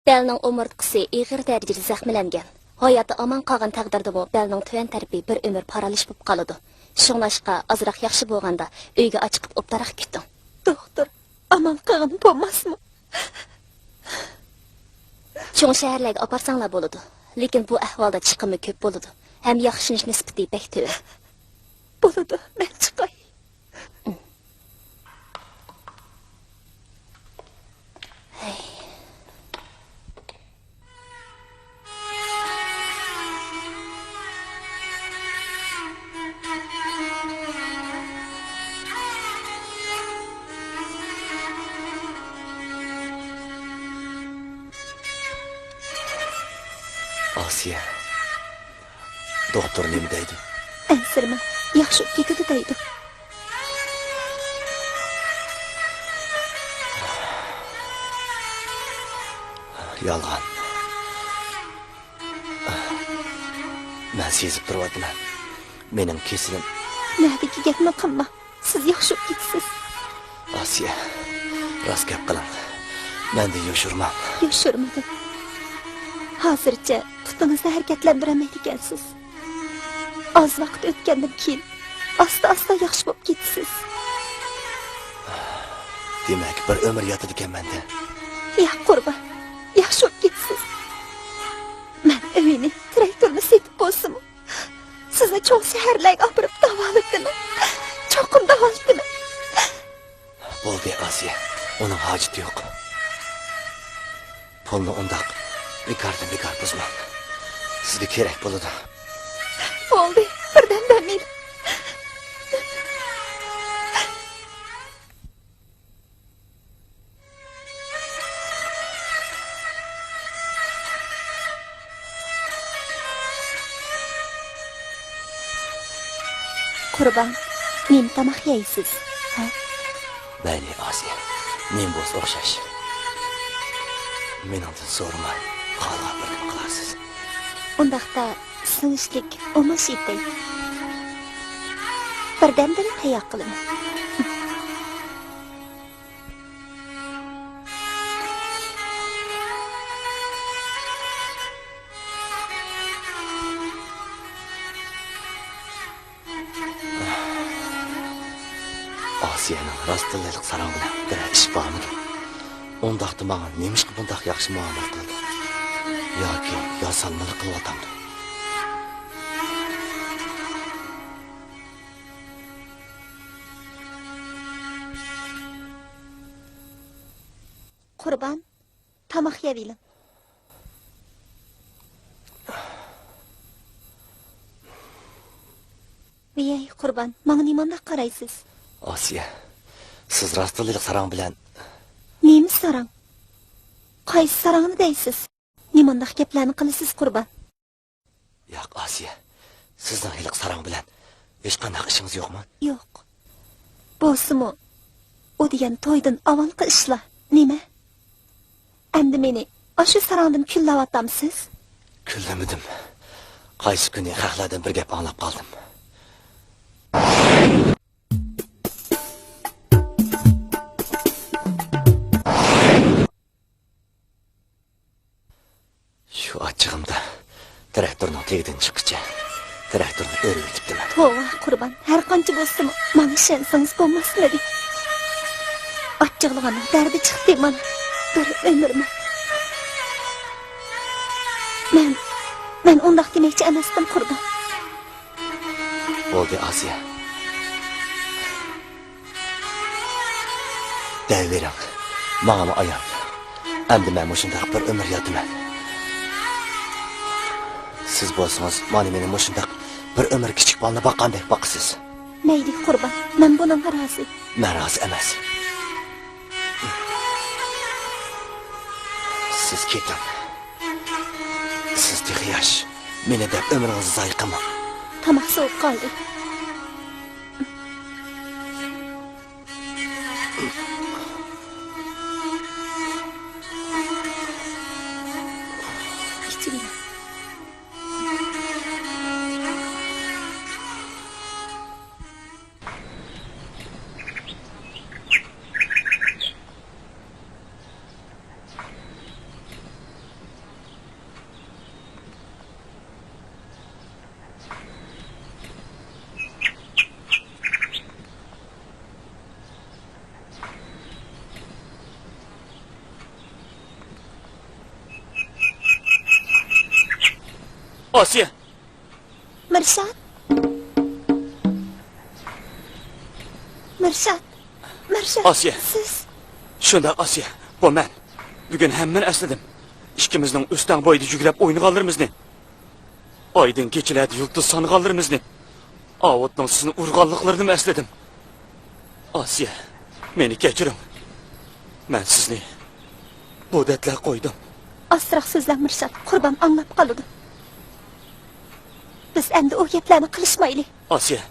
Belning umurtqisi ig'ir darajada zaxmlangan. Hayoti omon qolgan taqdirda belning tuvan tarafi bir umr paralish bo'lib qoladi. Shunglashqa azroq yaxshi bo'lganda uyga ochiqib o'ptaroq kuting. Doktor, omon qolgan bo'lmasmi? Cho'ng shaharlarga oparsanglar bo'ladi. Lekin bu ahvolda chiqimi ko'p bo'ladi. Ham yaxshinish nisbati bek to'g'ri. Bo'ladi, men chiqay. Asiye. Doktor nima deydi? Ansirma, yaxshi ketadi deydi. Yolg'on. Men sezib turibman. Mening kesilim. Nədəki gapni qilma. Siz yaxshi ketisiz. Asiye. Rost gap qiling. Men de yoshurman. Yoshurmadim. Hozircha putingizni harakatlantirolmaydi ekansiz. Az vaqt o'tgandan keyin asta-asta yaxshi bo'lib ketasiz. Demak, bir umr yotadi ekan menda. Ya qurban, yaxshi bo'lib ketasiz. Men uyni, traktorni setib bo'lsam, sizni cho'q shaharlarga olib borib davolatdim. Cho'qim davolatdim. Bo'ldi, Asiye. Uning hojati yo'q. Pulni undaq Ricardo buzman. Sizga kerak bo'ladi. Bo'ldi, birdan damin. Qurban, men tamoq yeysiz. Ha? Mayli, Asiye. Men bo'z o'xshash. Mendan so'ramay, qolgan bir nima qilasiz. Undaqda sinishlik o'mash etay. Birdan-bir tayoq qilaman. Asiyening rostlilik sarang bilan bir ish bormi? Undaqda menga nemishqa bundaq yaxshi muomala qildi? Yoki yosalmalik qilyapamdi? Qurban, tamoq yeydilar. Ey Qurban, menga nimanda qaraysiz? Asiye, siz rostlilik sarang bilan Nemi sarang? Qaysi sarangni deysiz? Nimandaq gaplarni qilasiz Qurban? Yo'q, Asiye. Sizning hiliq sarang bilan hech qanday ishingiz yo'qmi? Yo'q. Bo'lsa-mu, u degan to'ydan avvalgi ishlar nima? Endi meni o'sha sarangdan kullayotamsiz? Kullamadim. Qaysi kuni haqlardan bir gap anglab qoldim. Shu achchig'imda traktorning tegidan chiqqicha traktorni o'rib o'tibdiman. Tova Qurban, har qancha bo'lsa-mu, menga ishonsangiz bo'lmasmidi? Achchig'lig'ini dardi chiqdi mana. Bir umrman. Men undaq demoqchi emasdim Qurban. Bo'ldi, Asiye. Deyverim. Menga ayon. Endi men shunday bir umr yotaman. Siz bo'lsangiz, mana meni shunday bir umr kichik bolani boqqandek boqasiz. Mayli Qurban, men bunga rozi. Men rozi emas. Siz keting. Siz yosh. Meni deb umringizni zoyi qilmang. Tamoq sovib qoldi. İçimde. Asiye. Mirshad. Asiye. Siz. Shunda Asiye, bu men. Bugun hammani esladim. Ikkimizning o'stan bo'yida yugrab o'ynaganlarimizni. Oydin kechalarda yulduz sanganlarimizni. Avotning sizni urganliklarini esladim. Asiye, meni kechiring. Men sizni bu datlar qo'ydim. Astroq so'zlar Mirshad, Qurban anglab qoldi. Biz endi o gaplarni qilishmayli. Asiya,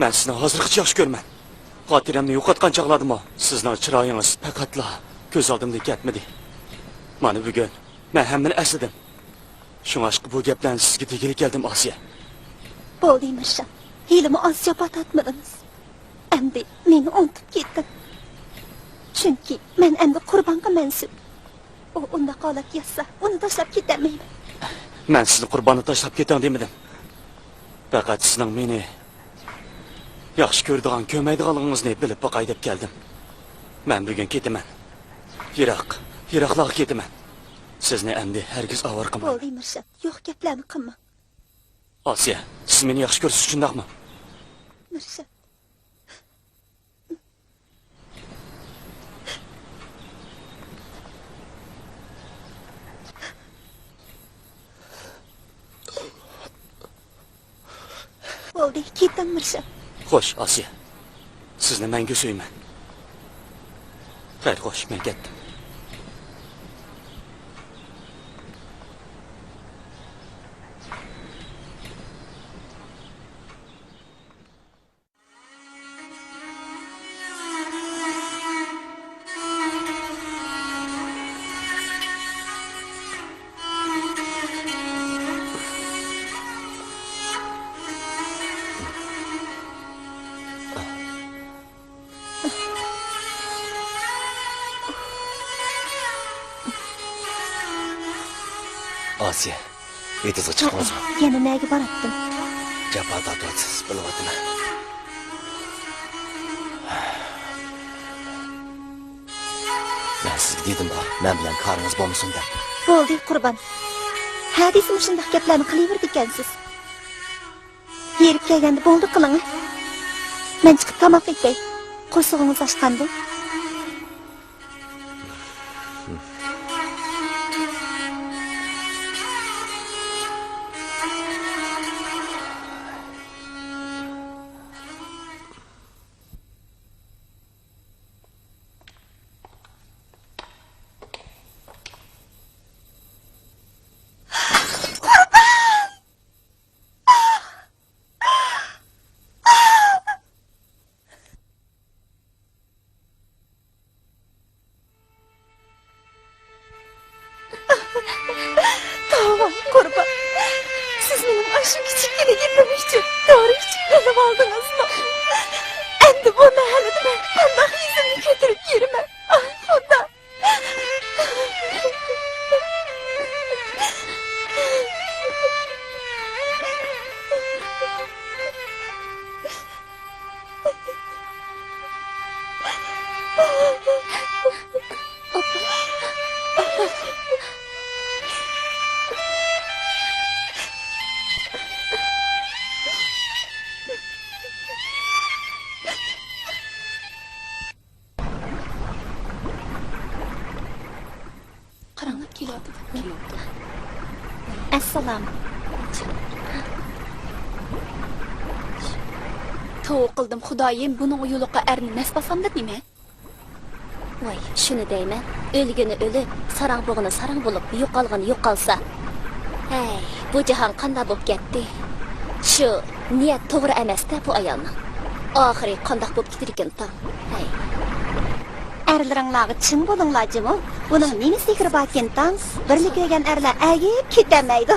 men sizni hozirgacha yaxshi ko'raman. Xotiramni yo'qotgan chaqladim o. Sizning chiroyingiz faqatla ko'z oldimda ketmadi. Mana bugun men hammani esladim. Shunga bu gaplarni sizga tegib keldim, Asiya. Bo'ldi Mirsham. Hilimi az japat atmadınız. Endi meni unutib ketdin. Chunki men endi qurbonga mansub. O unda qolat yassa, uni tashlab ketmayman. Men sizni qurbonni tashlab ketang demadim. Faqat sizning meni yaxshi ko'radigan, ko'maydiganligingizni bilib boqay deb keldim. Men bugun ketaman. Yiroqlarga ketaman. Sizni endi hargiz avor qilmayman. Bo'ldi Mirsham, yo'q gaplarni qilma. Asiya, siz meni yaxshi ko'rsiz shundaqmi? Mirsham. Bo'ldi, keting Mirsham. Xo'sh, Asiya. Sizni menga so'yman. Xayr, xo'sh, men ketdim. Asiya, etizga chiqdingizmi? Yana nega boratdim? Jabha tortyapsiz, bilyapman. Men sizga dedim bor, men bilan qaringiz bo'lmasin deb. Bo'ldi, qurbon. Hadisim shunday gaplarni qilaverdi ekansiz. Yerib kelganda bo'ldi qiling. Men chiqib tomoq yeyay. Qo'sig'ingiz ochqanda. Tamam, kurban. Siz benim aşım küçükken gitmem için doğru küçüklerim aldınız mı? Endi bu mahallede ben Allah yüzümü götürüp yürümem. Ay Xuda. Qaranlab kelyapti. Assalom. Tovuq qildim, Xudoyim, buning yo'liqqa erni nas basamda nima? Voy, shuni deyman. O'lgani o'lib, sarang bo'g'ini sarang bo'lib, yo'qolgani yo'qolsa. Hey, bu jahon qanday bo'lib ketdi? Shu niyat to'g'ri emas-da bu ayolning. Oxiri qanday bo'lib ketar ekan tam. Hey. Erlaringlarga chin bo'linglar, jimo. Buning nima sehri bor ekan tam? Birlik ko'rgan erlar agib ketamaydi.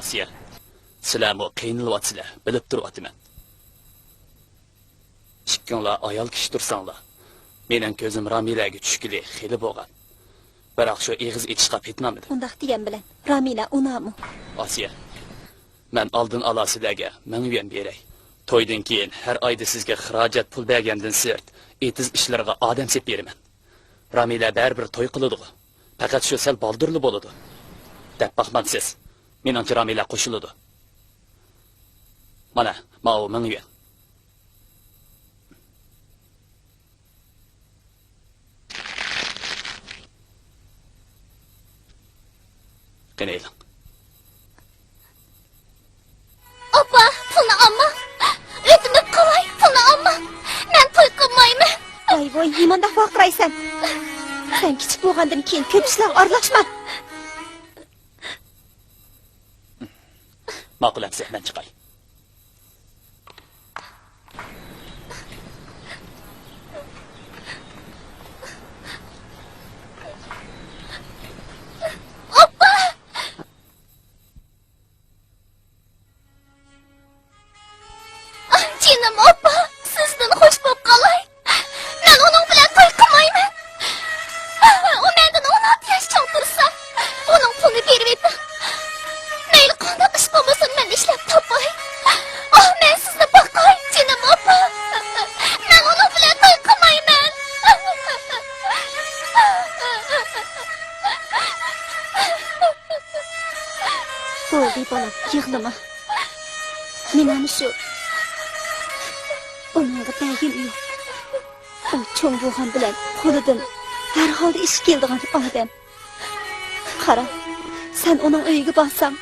Asiya, sizlarmi qiynalyapsizlar, bilib turibman. Ikkinglar ayol kishi tursanglar, mening ko'zim Ramilaga tushgili xili bo'lgan. Biroq shu eg'iz etishga petmamidi. Undaq degan bilan Ramila unamu. Asiya, men oldin ala sizlarga 1000 yuan beray. To'ydan keyin har oyda sizga xarajat pul bergandan sirt, etiz ishlarga odam sep beraman. Ramila baribir to'y qiladi. Faqat shu sal boldirli bo'ladi. Deb baxmansiz. Meningcha Ramila qo'shiladi. Mana, ma'u 1000 yuan. Qanaylik? Oppa, pulni olma. O'tinib qolay, pulni olma. Men to'y qilmayman. Voy, nimanda faqiraysan? Sen kichik bo'lgandan keyin ko'p ishlar aralashma. Ma'qul amsa, men chiqay. Jinim oppa, sizdan xush bo'lib qolay. Men uning bilan to'y qilmayman. U mendan 16 yosh cho'ng tursa, uning pulini berib edim. Mayli qanday ish bo'lmasin, men ishlab topay. Men sizni boqay, jinim oppa. Men uning bilan to'y qilmayman. Bo'ldi bolam, yig'lama. Men ham shu Onunla dəyil yox. O çoğ boğan bilen qo'lidan har holda ish keldigan odam. Qara, sen onun uyiga borsam,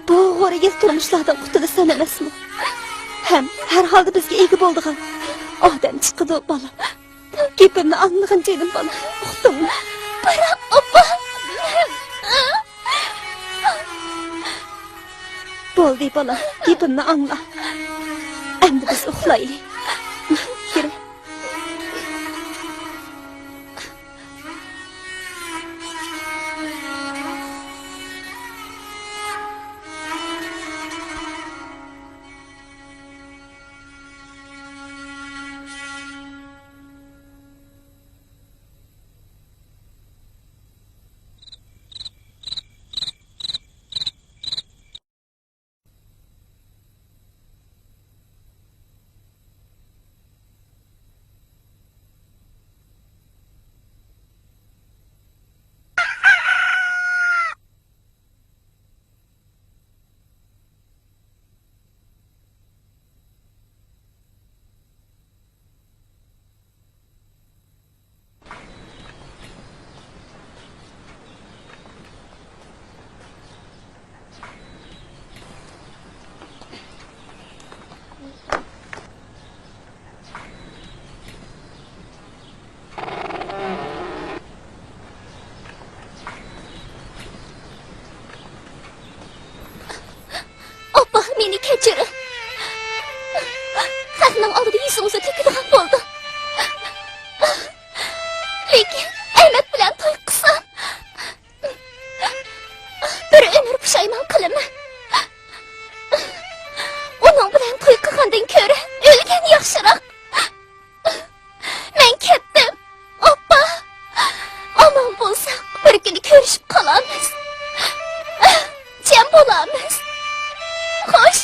bu g'o'raga turmushlardan qutulasan emasmi? Ham har holda bizga ega bo'ldigan odam chiqdi bolam. Gapimni anglag'in jedim bolam. Uqdingmi? Biroq oppa. Bo'ldi bolam, gapimni angla. Endi biz uxlaylik. Yürü. Meni kechirin. Xatning oldida yuzingizni tekadigan bo'ldim. Lekin Ahmad bilan to'y qilsam, bir umr pushaymon qilaman. Uning bilan to'y qilgandan ko'ra o'lgan yaxshiroq. Men ketdim. Oppa. Omon bo'lsa, bir kuni ko'rishib qolamiz. Jam bo'lamiz. Xo'sh.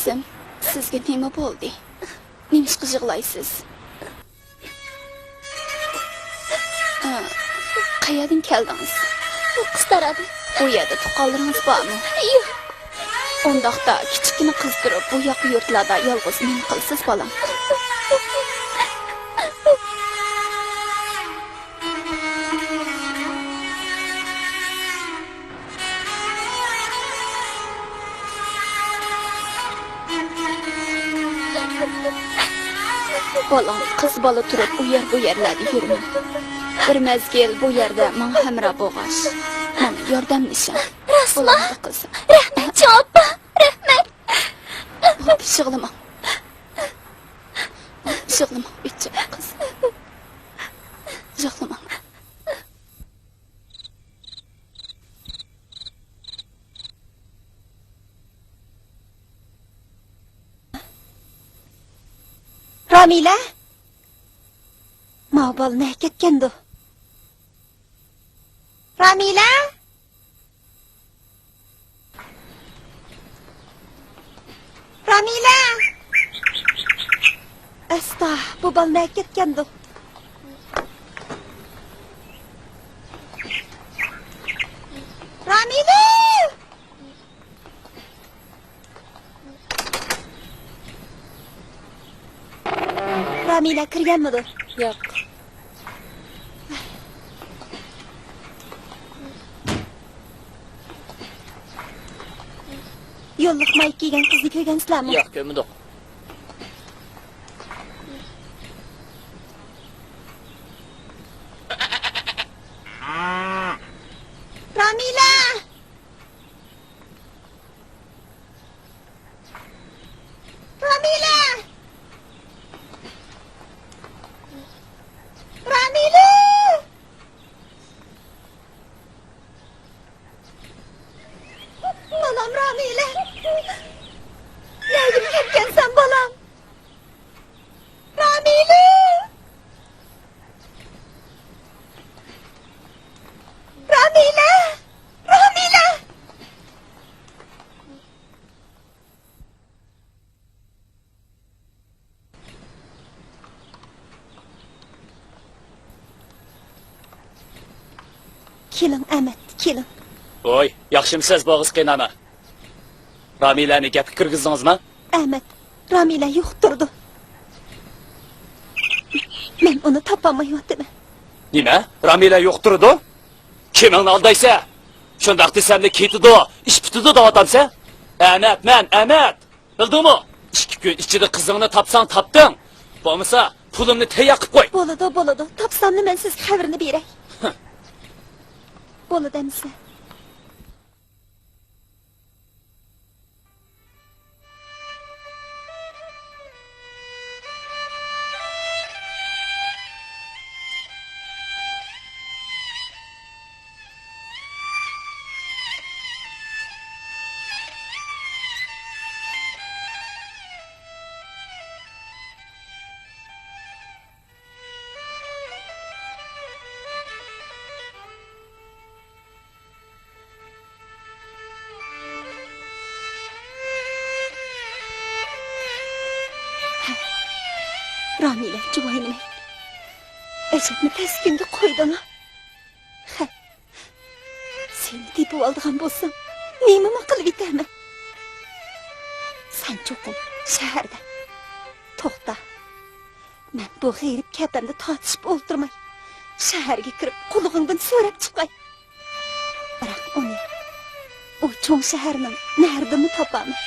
Qizim, sizga nima bo'ldi? Nima ish yig'laysiz? Qayerdan keldingiz? O'qish taradi. Bu yerda tuqqanlaringiz bormi? Yo'q. Undaqda kichikni qizdirib bu yoq yurtlarda yolg'iz nima qilsiz bolam? Bolam, qiz bola turib bu yerlarda yurma. Bir mezgil bu yerda menga hamroh bo'lg'ash. Mana yordamlashing. Raslo. Qizim. Rahmat, oppa. Rahmat. Yig'lama. Yig'lama, bitta qiz. Yig'lama. Ramila. Mabal ne ketgandi? Ramila? Ramila! Asta, bu bal ne ketgandi? Ramila! Ramila kirganmidi? Yo'q. Yo'lliq mayk kiygan qizni ko'rgansizlarmi? Yo'q, ko'rmadik. Ramila! Ramila! Ramila! Balam Ramila! Nerede ketgansan balam? Ramila! Ramila! Ramila! Keling, Ahmet, keling. Voy, yaxshimisiz bo'g'iz qiynama. Ramilani gapga kirgizdingizmi? Ahmet, Ramila yo'q turdi. Men uni topolmayapman. Nima? Ramila yo'q turdi? Kimingni aldaysa? Shundaq desamda ketidi, ish bitidi deyotamsa? Ahmet. Bildingmi? 2 kun ichida qizingni topsang topding. Bo'lmasa, pulimni tayyor qilib qo'y. Bo'ladi. Topsam men sizga xabarini beray. Bo'ladi emsa. Ramila, juvoyinime. Ejabni taskinga qo'ydingmi? Ha. Seni tepib oldigan bo'lsam, nima qilib yetaman? Sen cho'qim shaharda. To'xta. Men bu g'ayrib kapanda tortishib o'ltirmay, shaharga kirib qulug'ingdan so'rab chiqay. Biroq uni u cho'ng shaharning nardimi topaman?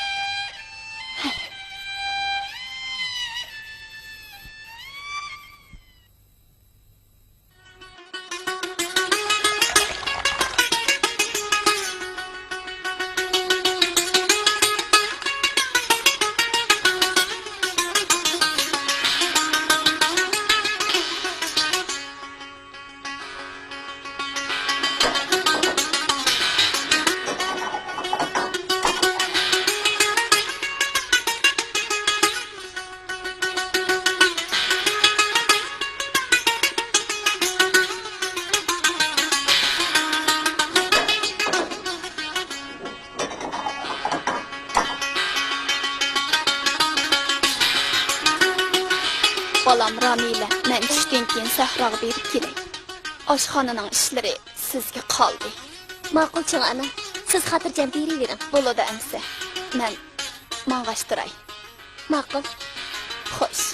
Balam Ramila, men tushdan keyin Sahroga berib kelay. Oshxonaning ishlari sizga qoldi. Ma'qul chong ana. Siz xotirjam beravering. Bo'ladi amsa. Men mang'ashtiray. Ma'qul. Xo'sh.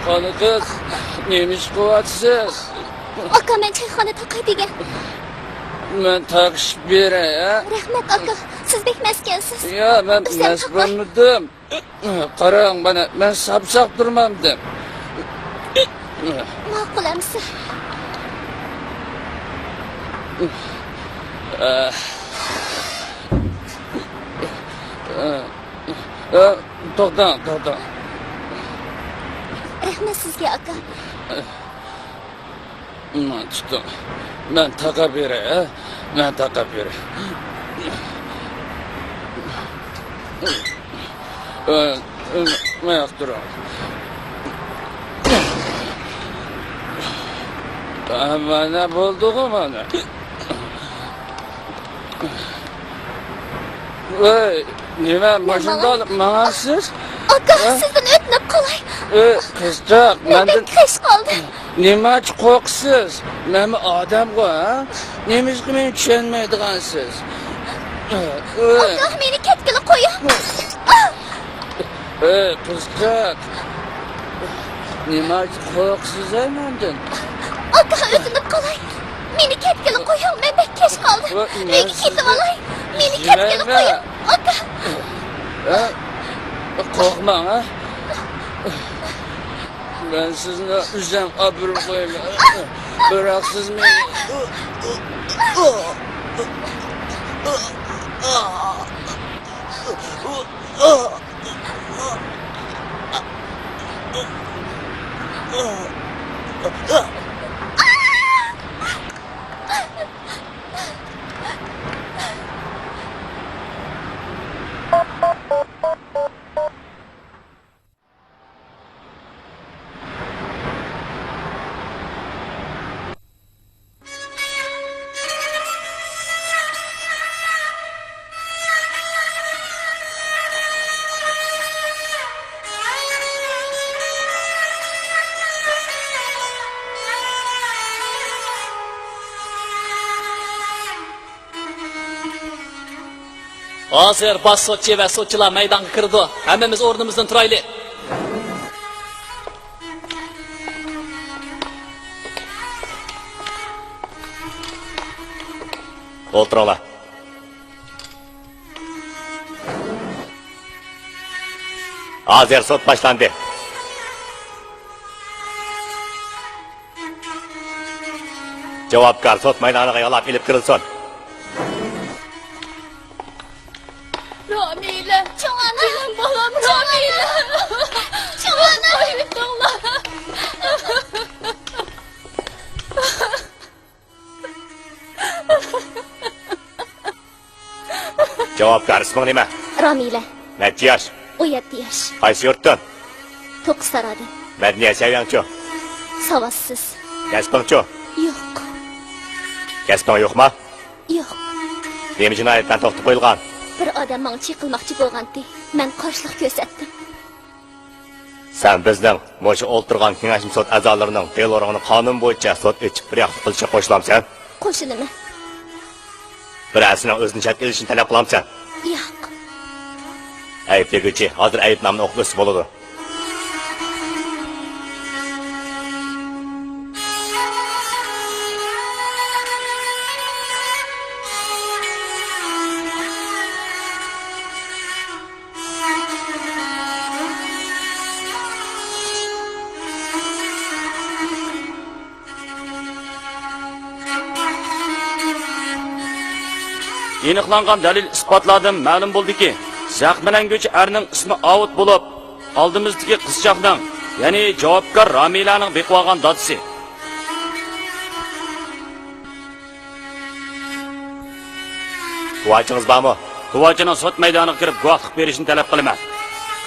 Qani qiz, nemish qilyapsiz? Aka, men choyxona taqay degan. Men taqishib beray, ha? Rahmat aka, siz bekmaskansiz. Ya, men Sen masbonmidim. Qarang, mana men sapsaq turmamdim. Ma'qul amsa. To'xtang. Rahmat sizga aka. Tutdim. Men taqab beray, ha? Men taqab beray. Men yoqtiraman. Mana bo'ldi-ku mana. Voy, nima mashinada olib mangasiz? Aka, sizdan o'tnib qolay. Qizchoq, mendan Kech qoldi. nimachi qo'rqsiz? Men odam-ku, ha? Nimizni men tushunmaydigansiz? Aka, meni ketgili qo'ying. Qizchoq. Nimachi qo'rqsiz mendan? Aka, o'tnib qolay. Meni ketgili qo'ying. Men bek kech qoldi. Nega ketib olay? Meni ketgili qo'ying. Aka. Qo'rqmang, ha? Ben sizinle üzem abur koyayım. Bırak siz beni. Hozir bosh sotchi va sotchilar maydonga kirdi. Hammamiz o'rnimizdan turaylik. O'tiringlar. Hozir sud boshlandi. Javobgar sud maydoniga yo'lab ilib kirilsin. Ramila, Jo'ana, bolam Ramila. Jo'ana, qo'yinglar. Javobgar isming nima? Ramila, Necha yosh? 17 yosh. Qaysi yurtdan? To'qsarada. Madaniy saviyangchi? Savossiz. Kasbingchi? Yo'q. Kasbing yo'qmi? Yo'q. Nima jinoyatdan to'xtatib qo'yilgan? Bir odam menga chiqilmoqchi bo'lgandi. Men qarshilik ko'rsatdim. Sen bizning mo'sha o'ltirgan kengashim sud a'zolarining fe'l-o'rog'ini qonun bo'yicha sud etib bir yoqda qilishga qo'shilamsan? Qo'shilaman. Birasining o'zini chat elishini talab qilamsan? Yo'q. Aybdaguvchi hozir aybnomani o'qilsa bo'ladi. aniqlangan dalil isbotlardan ma'lum bo'ldiki, zaxmlanguchi erning ismi Avut bo'lib, oldimizdagi qizchaqning, ya'ni javobgar Ramilaning beqib olgan dadisi. Guvohingiz bormi? Guvohchining sud maydoniga kirib guvohlik berishini talab qilaman.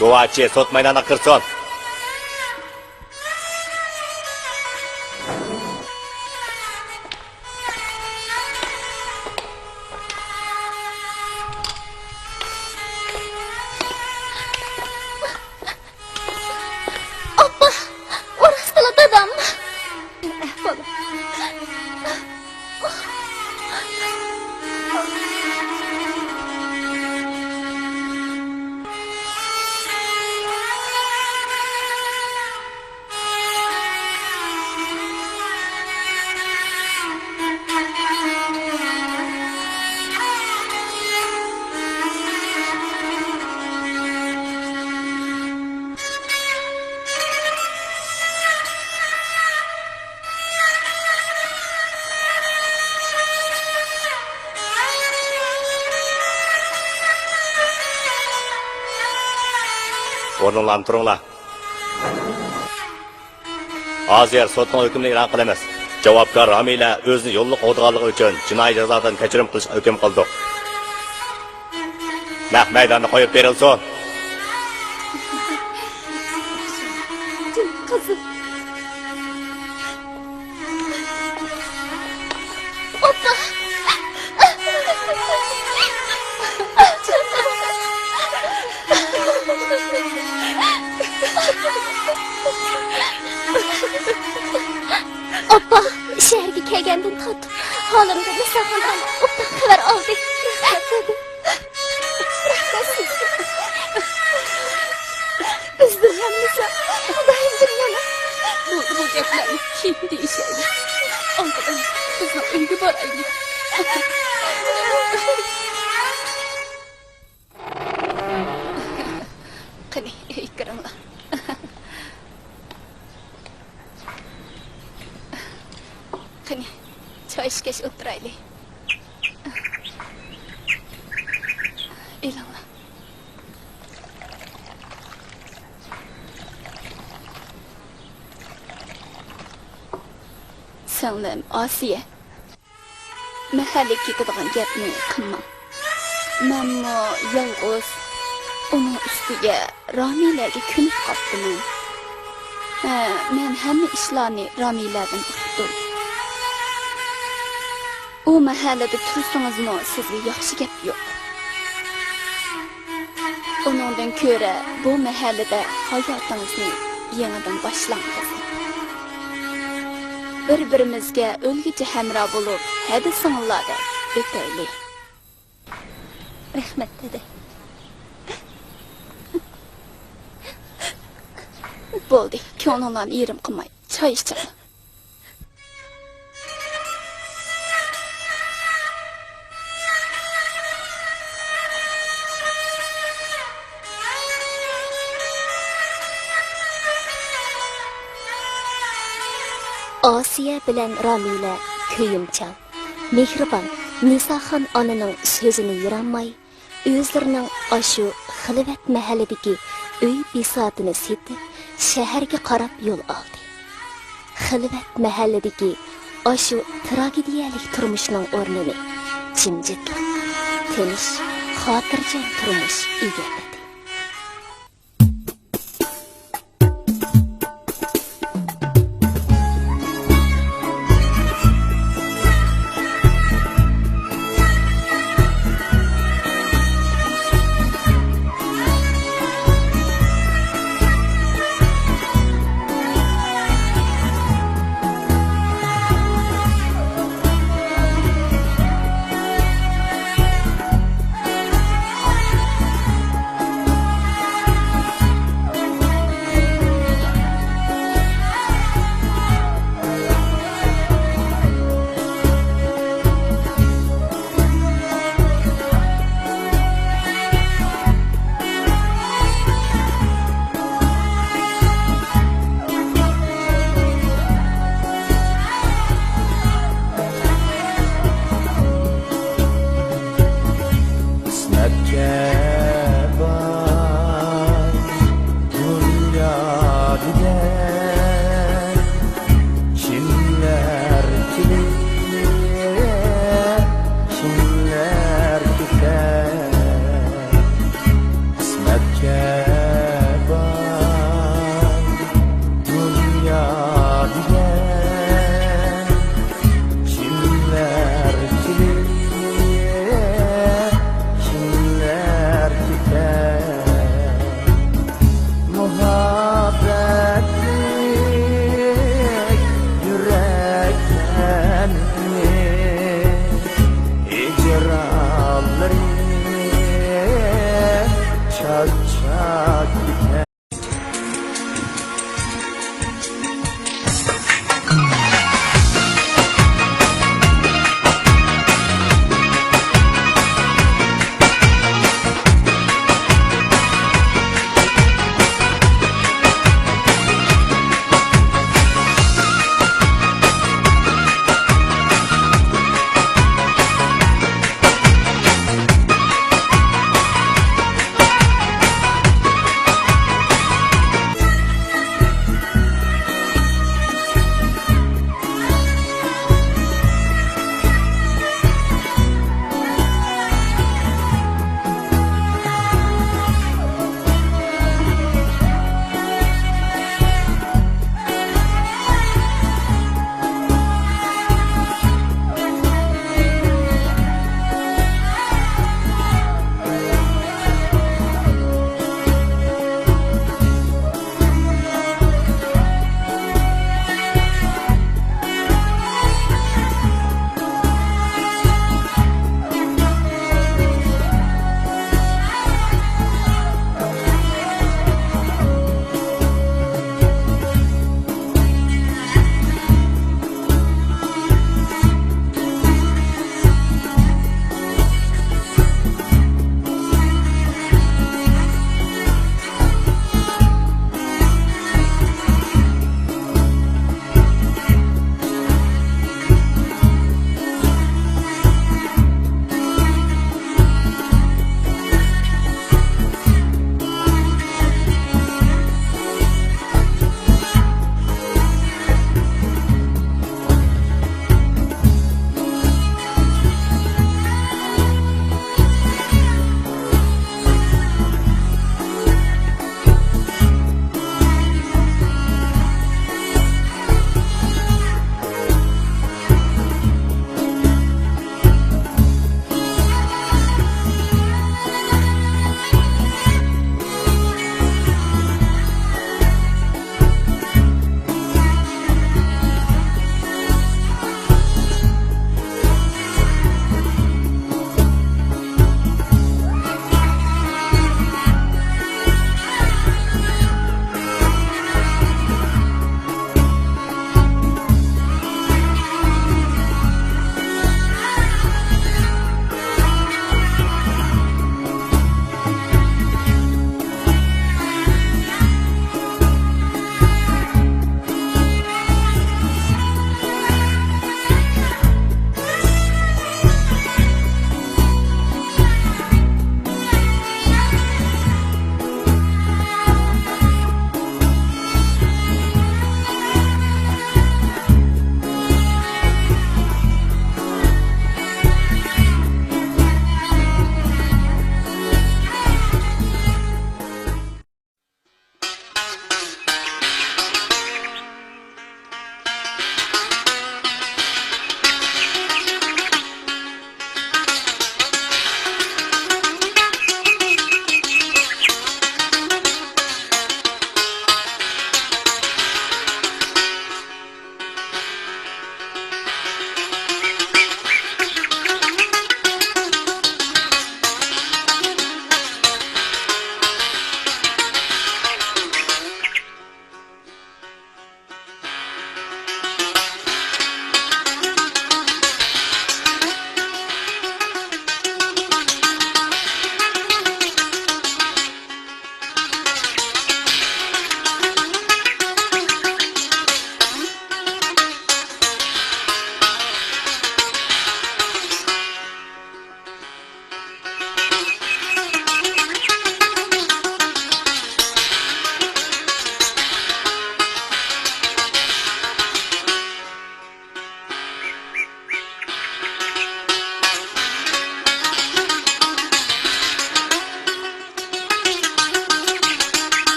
Guvohchi sud maydoniga kirsin. Oppa, orasida dadam. O'rninglarni turinglar. Hozir sudning hukmini e'lon qilamiz. Javobgar Ramila o'zini yo'lliq o'tganligi uchun jinoiy jazodan kechirim qilish hukm qildi. Naq maydonni qo'yib berilsin. Qizim. Oppa. Oppa, shaharga kelgandan tortib holimga masofadan oppa xabar oldik. Bizning hammasi bayramda bu gaplarni kim deyishadi? Ondan bizni uyga boraylik. Qani, ikramlar. Qani, choy ichgach o'tiraylik. E'lonlar. Singlim Osiya. Mahallaga ketadigan gapni qilma. Menmo yolg'iz uning ustiga Ramilaga ko'nib qoldim. Men hamma ishlarni Ramiladan o'qitdim. U mahallada tursangizmi, sizga yaxshi gap yo'q. Uningdan ko'ra bu mahallada hayotingizni yangidan boshlang. Bir-birimizga o'lgicha hamroh bo'lib, hadi singillarda o'taylik. Rahmat dedi. Bo'ldi, ko'nglimdan yerim qilmay, choy ichaman. Osiya bilan Ramila kuyimchan, mehribon Nisoxon onaning so'zini yiranmay, o'zlarining ashu xilvat mahalladagi uy bisotini setib, shaharga qarab yo'l oldi. Xilvat mahalladagi ashu tragediyalik turmushning o'rnini jimjitlik, tinch, xotirjam turmush egalladi. icralları çat çat biter.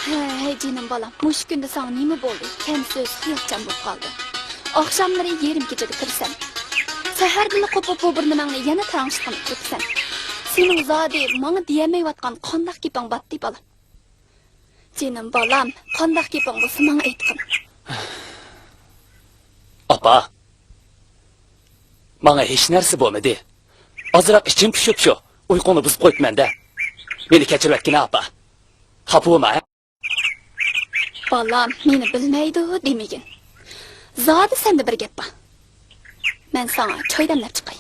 Hey canım balam, muş günde sana nime boldu? Kendi söz hiyatcan bulup kaldı. Akşamları yerim gecede kırsan. Səhərdini qopup bu bir nimangni yana tanıştırıp tutsan. sening zodi menga diyemeywatgan qandaq geping batdi balam. Jenim balam, qandaq geping bolsa menga aytqin. Apa. Bana hiç nersi bo'lmadi. Azroq ichim pishib shu. Uyquni buzib qo'yibman-da. Meni kechirayotgan apa. Xafa Balam, meni bilmaydi demagin. Zodi senda bir gap bor. Men sana choy damlab chiqay.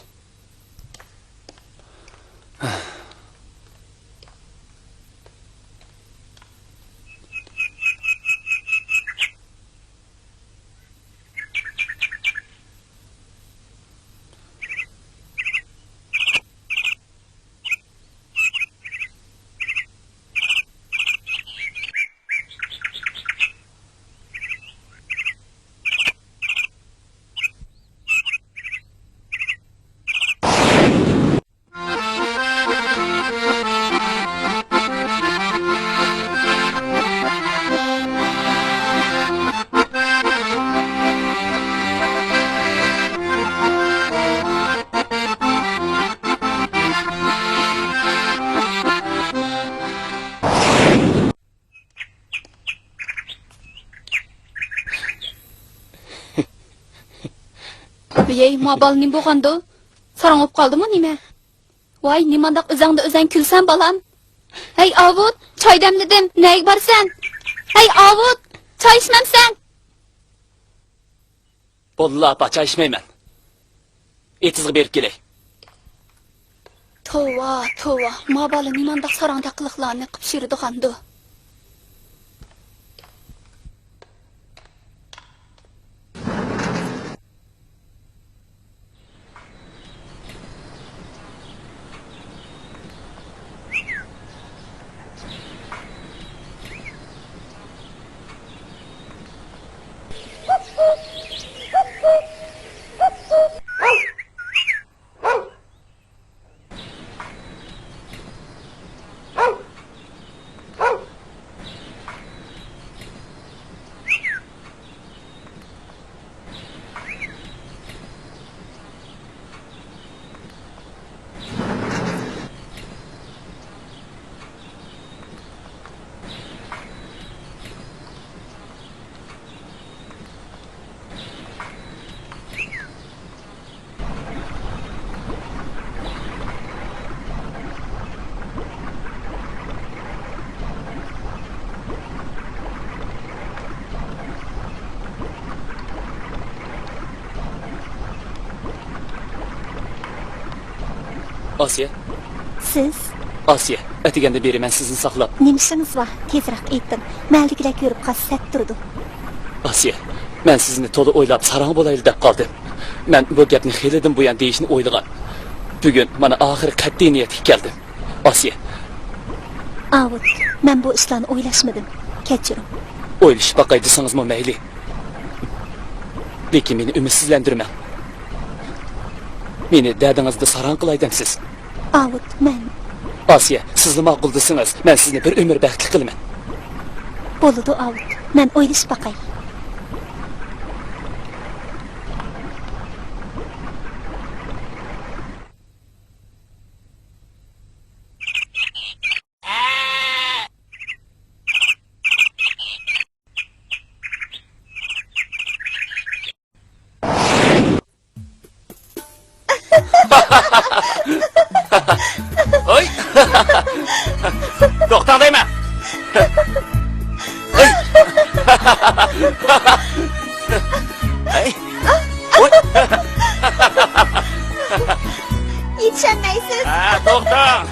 Yey, mabal nim bo'lganda? Sarangib qoldimi nima? Voy, nimandaq o'zingda o'zing kulsan balam? Hey Avud, choy damladim. Nega borsan? Hey Avud, choy ichmamsan? Bolla apa choy ichmayman. Etizga berib kelay. Tova, mabal nimandaq sarangda qiliqlarni qilib shirdi xandu. Asiye, Siz Asiye, atiganda beri men sizni saqlab. nimishiniz var? Tezroq aytdim. Maldikilar ko'rib qasat turdi. Asiye, men sizni to'la o'ylab sarang bo'layli deb qoldim. Men bu gapni xelidan buyon deyishni o'ylagan. Bugun mana oxiri qat'iy niyatga keldim. Asiye, Avud, men bu ishlarni o'ylashmadim. Kechiring. o'ylashib baqay desangizmi mayli. Lekin meni umidsizlantirmang. Meni dadingizda sarang qilay demsiz. Avud, men Asiye, sizni ma'qul desangiz, men sizni bir umr baxtli qilaman. bo'ladi Avud. Men o'ylashib baqay. Oy! To'xtang deyman. Oy! Ay! Oy! Yetişemeysiz. To'xtang.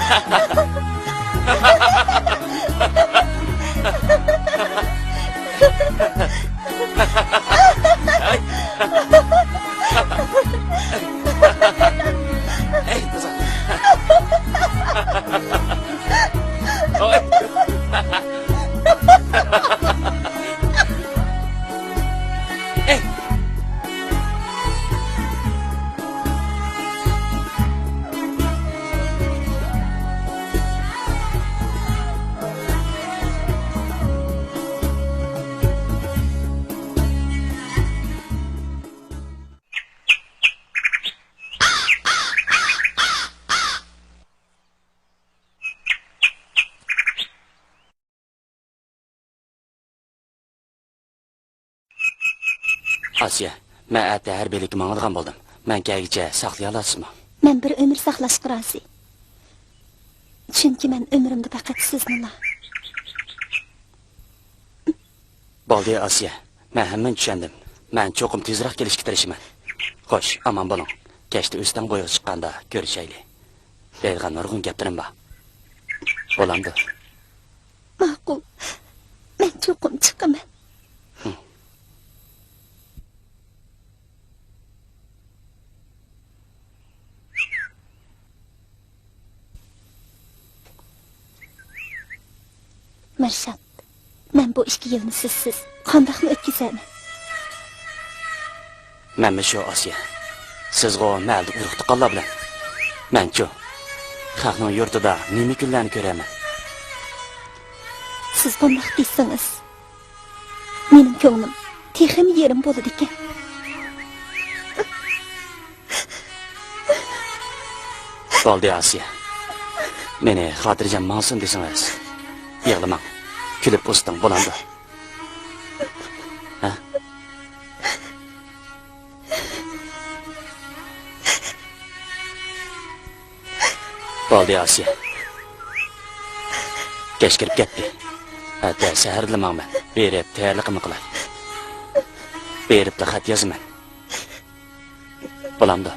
Ey, kızım. Oy. Ey. Asiye, men ata harbiylikka mangadigan bo'ldim. Men kelgicha saqlay olasizmi? Men bir ömür saqlashga rozi. Chunki men ömrümde faqat siznila. Baldi Asiye, men hamman tushundim. Men cho'qim tezroq kelishga tirishaman. Xo'sh, aman bo'ling. Kechda o'stan bo'yiga chiqqanda ko'rishaylik. Deydigan nurg'un gaplarim bor. Bo'lamdi. Ma'qul. Men cho'qim chiqaman. Mirshad, men bu 2 yilni sizsiz qandoqmi o'tkazaman? Menmi shu Asiye. Sizga malda urug' tuqqanlar bilan. Men-chu xalqning yurtida nima kunlarni ko'raman. Siz bundoq deysangiz, mening ko'nglim texim yerim bo'ladi ekan. Baldi Asiye. Meni xotirjam ma'sum desangiz, yig'lamang. Kulib o'sting bo'landi. Ha? Baldi Asiye. Kech kirib ketdi. Hatta saharlamangman. Berib tayyorligimni qilay. Beribda xat yozaman. Bo'lamdi.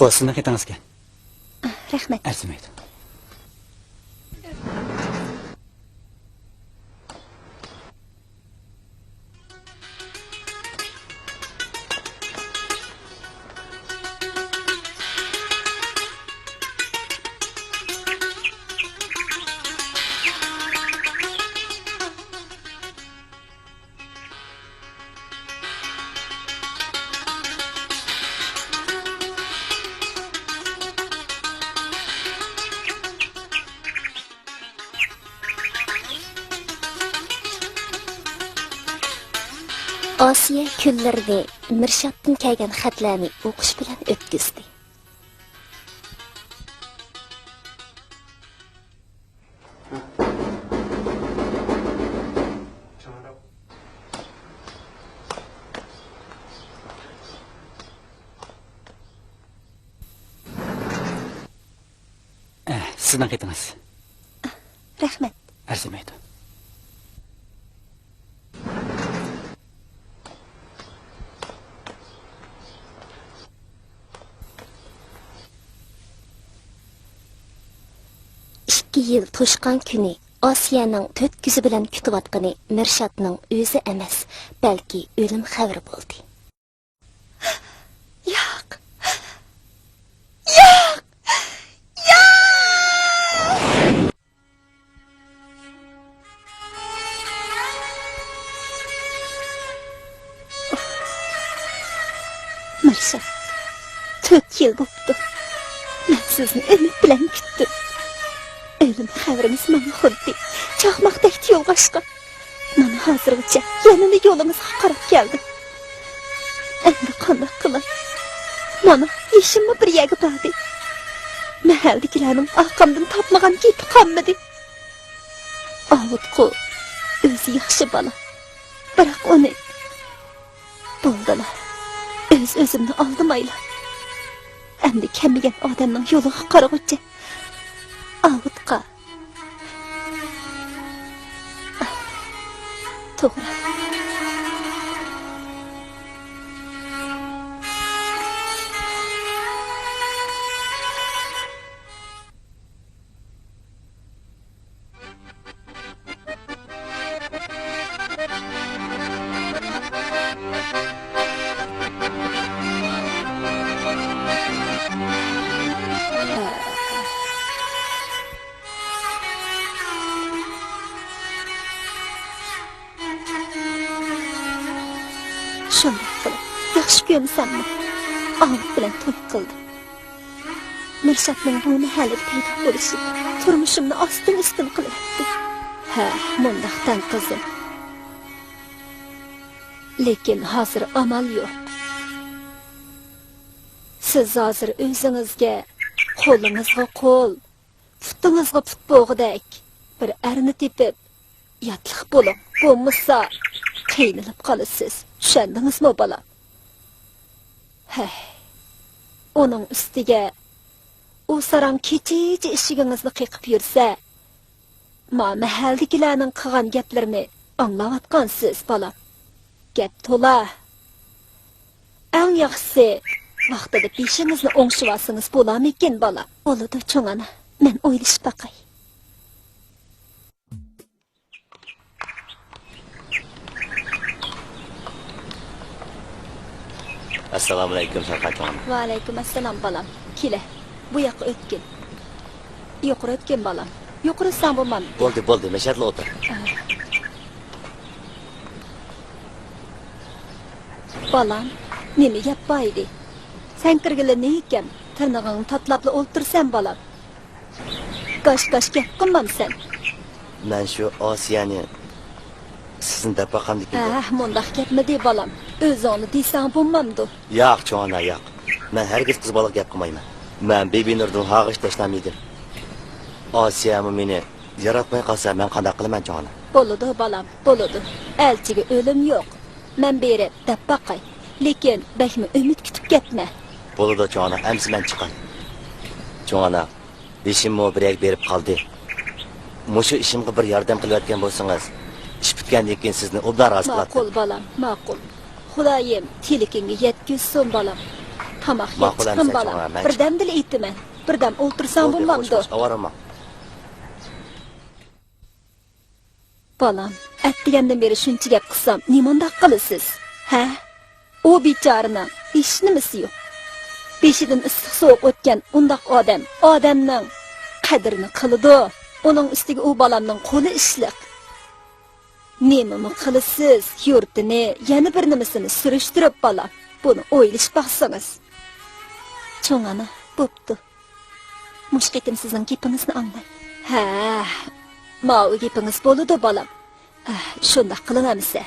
Bu sizning xatingizga. Rahmat. Arzimaydi. Asiye kunlarini Mirshaddan kelgan xatlarni o'qish bilan o'tkazdi. Sizning xatingiz. Rahmat. Arzimaydi. Yıl to'shqan kuni Osiyaning 4 ko'zi bilan kutayotgani Mirshadning o'zi emas, balki o'lim xabari bo'ldi. Yo'q. Yo'q. Yo'q. Mirshad, 4 yil bo'ldi. Men sizni umid bilan kutdim. Ölüm xabarimiz mana xuddi chaqmoqdek yo'lg'ashqa. Mana hozirgacha yanada yo'limizga qarab keldim. Endi qanday qilay? Mana ishimni bir yerga bordi. Mahaldagilarning orqamdan topmagan keti qolmadi. Avutqu o'zi yaxshi bola. Biroq uni bo'ldilar. O'zimni oldimaylar. Endi kamigan odamning yo'liga qaraguncha Avutqa. To'g'ri. Shunday qilib, yaxshi ko'msammi? Og'riq bilan to'y qildim. Mirshatning bu mahallada paydo bo'lishi turmushimni ostin-ustin qilyapti. Ha, mundaqdan qizim. Lekin hozir amal yo'q. Siz hozir o'zingizga qo'lingizga qo'l, putingizga put bo'g'idek bir arni tepib yatliq bo'ling. Bo'lmasa qiynalib qolasiz. Tushundingizmi, bolam? Hey. Onun ustiga u saran kechichi ishigingizni qiqib yursa, ma mahaldagilarning qilgan gaplarini anglayotgansiz, bolam. Gap to'la. Eng yaxshisi vaqtida beshingizni o'ngshib olsangiz bo'larmikin, bola? Bo'ladi, cho'ng ona. Men o'ylashib baqay. Assalomu alaykum Sarqajon. Va alaykum assalom, bolam. Kela. Bu yoqqa o'tgin. Yuqori o'tgin, bolam. Yuqorisan bo'lmam. Bo'ldi, mashadla o'tir. Bolam, nima gap boydi? Sen kirgili ne ekan? Tirnog'ingni tatlabla o'ltirsan, bolam. Gosh gap qilmamsan. Men shu Osiyani sizning dapaqamdiki. Mundaq gapmi de, bolam? O'zingni deysan bo'lmamdi. Yo'q, cho'na, yo'q. Men hargiz qiz bola gap qilmayman. Men Bebinurdan hag'ish tashlamaydim. Osiyami meni yaratmay qolsa, men qanday qilaman, cho'na? Bo'ladi, bolam, bo'ladi. Elchiga o'lim yo'q. Men berib deb baqay. Lekin bakmi umid kutib ketma. Bo'ladi, cho'na, amsi men chiqay. Cho'na, ishimni birak berib qoldi. Mushu ishimga bir yordam qilayotgan bo'lsangiz, ish bitgandan keyin sizni obdan rozi qilaman. Ma'qul, bolam, ma'qul. Xudoyim tilikingga yetkizsin, bolam. Tamoq yeychiqim, bolam. Birdam dil aytaman. Birdam o'ltirsam bo'lmamdi. Avarama. Bolam, atdigandan beri shuncha gap qilsam, nimandaq qilasiz? Ha? U bechoraning hech nimasi yo'q. Beshidan issiq sovuq o'tgan undaq odamning qadrini qiladi. Uning ustiga u bolamning qo'li ishliq. Nima qilasiz? Yurtini, yana bir nimasini surishtirib, bolam. Buni o'ylashib baqsangiz. Cho'ng ana, bo'pti. Mushqitim sizning gapingizni anglay. Ha, ma'u gapingiz bo'ladi, bolam. Shunda qilinamsa.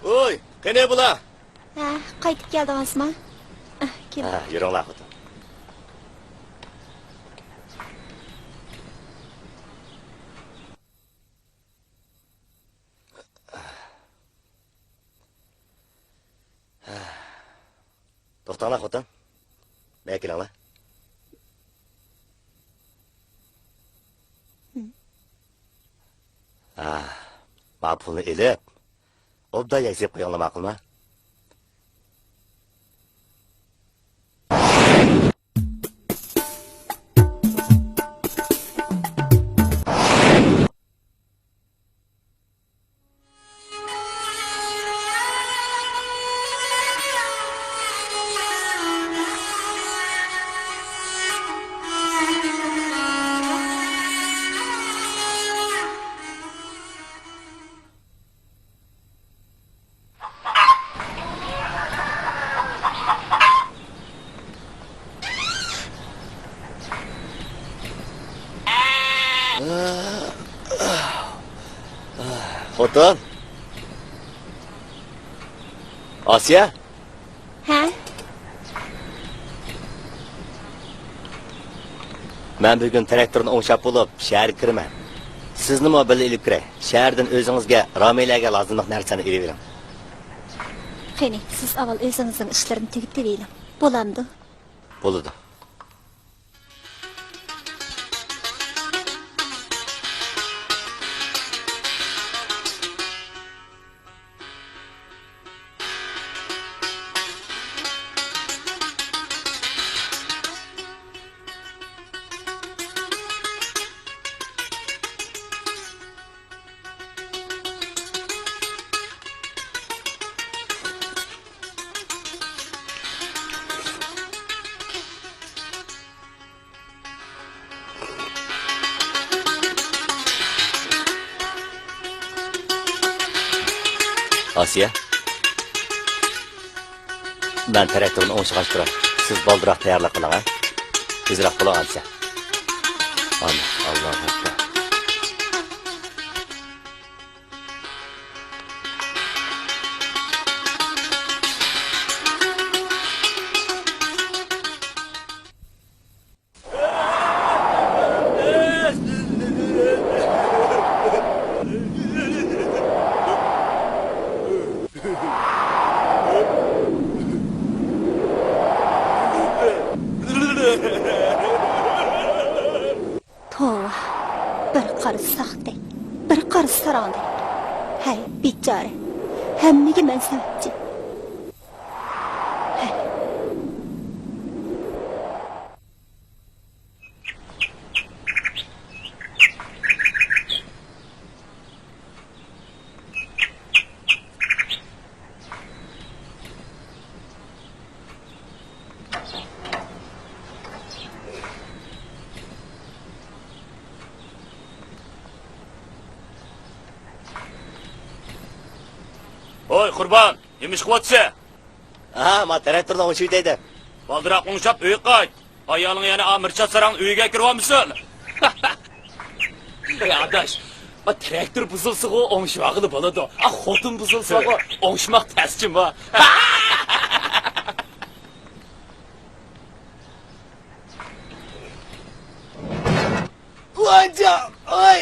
Oy, qani bular? Ha, qaytib keldingizmi? Kel. Ha, yuringlar xotin. To'xtanglar xotin. Bekilinglar. Ma pulni elib, obda yaksib qo'yinglar ma'qulmi? Xotin. Asiya? Ha? Men bugun traktorni o'ngshab bo'lib, shaharga kiraman. Sizni mo birga ilib kiray. Shahardan o'zingizga, Ramilaga lozimli narsani ilib bering. Qani, siz avval o'zingizning ishlarini tugib beringlar. Bo'lamdi. Bo'ladi. Asiya. Ben traktorni o'ngshab turay. Siz boldiroq tayyorlab qiling, ha? Tezroq bo'ling, Asiya. Allohu akbar. Tova. Bir qarış saxtay. Bir qarış saranday. Hay, bichora. Hammaga men sababchi. Oy Qurban, yemiş quvvatsa. Ha, ma traktorni o'ngshab deydi. Baldırak o'ngshab uy qayt. Ayolning yana Amircha sarang uyiga kiryapmisan? Ey adash, ma traktor buzilsa o o'ngshmag'ini bo'ladi. Xotin buzilsa o o'ngshmaq taskim va. Vanja! Ay!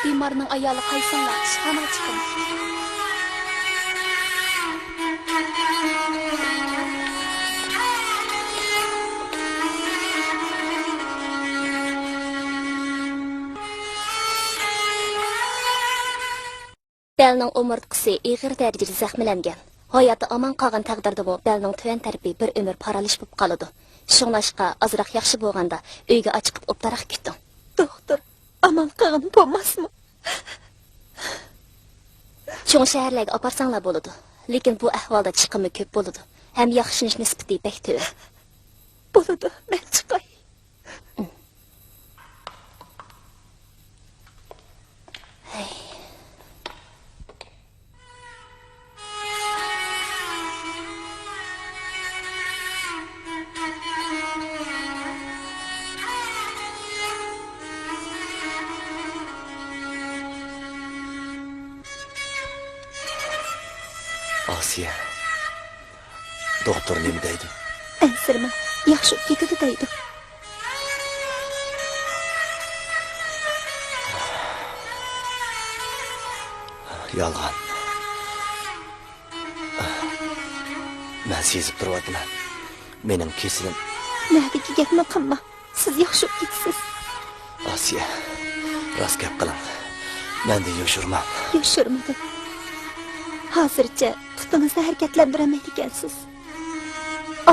bemorning ayoli qaysinglar ishxonaga chiqing. Belning umurtqisi ig'ir darajada zaxmilangan. Hayoti aman qolgan taqdirda bu belning tuvan tarafi bir umr paralish bo'lib qoladi. Shunglashqa azroq yaxshi bo'lganda uyga ochiqib o'ptaroq ketdim. Doktor, aman qolgan bo'lmasmi? Cho'ng shaharlarga oparsanglar bo'ladi. Lekin bu ahvolda chiqimi ko'p bo'ladi. Ham yaxshinish nisbati bek tuvan. Bo'ladi, men chiqay. Asiye. Doktor nima deydi? Ansirma, yaxshi ketadi deydi. Yolg'on. Men sezib turibman. Mening kesilim. Nahdiki gapni qilma. Siz yaxshi ketsiz. Asiye. Rost gap qiling. Men de yoshurman. Yoshurmadim. Hozircha putingizni harakatlantirmaydi ekansiz.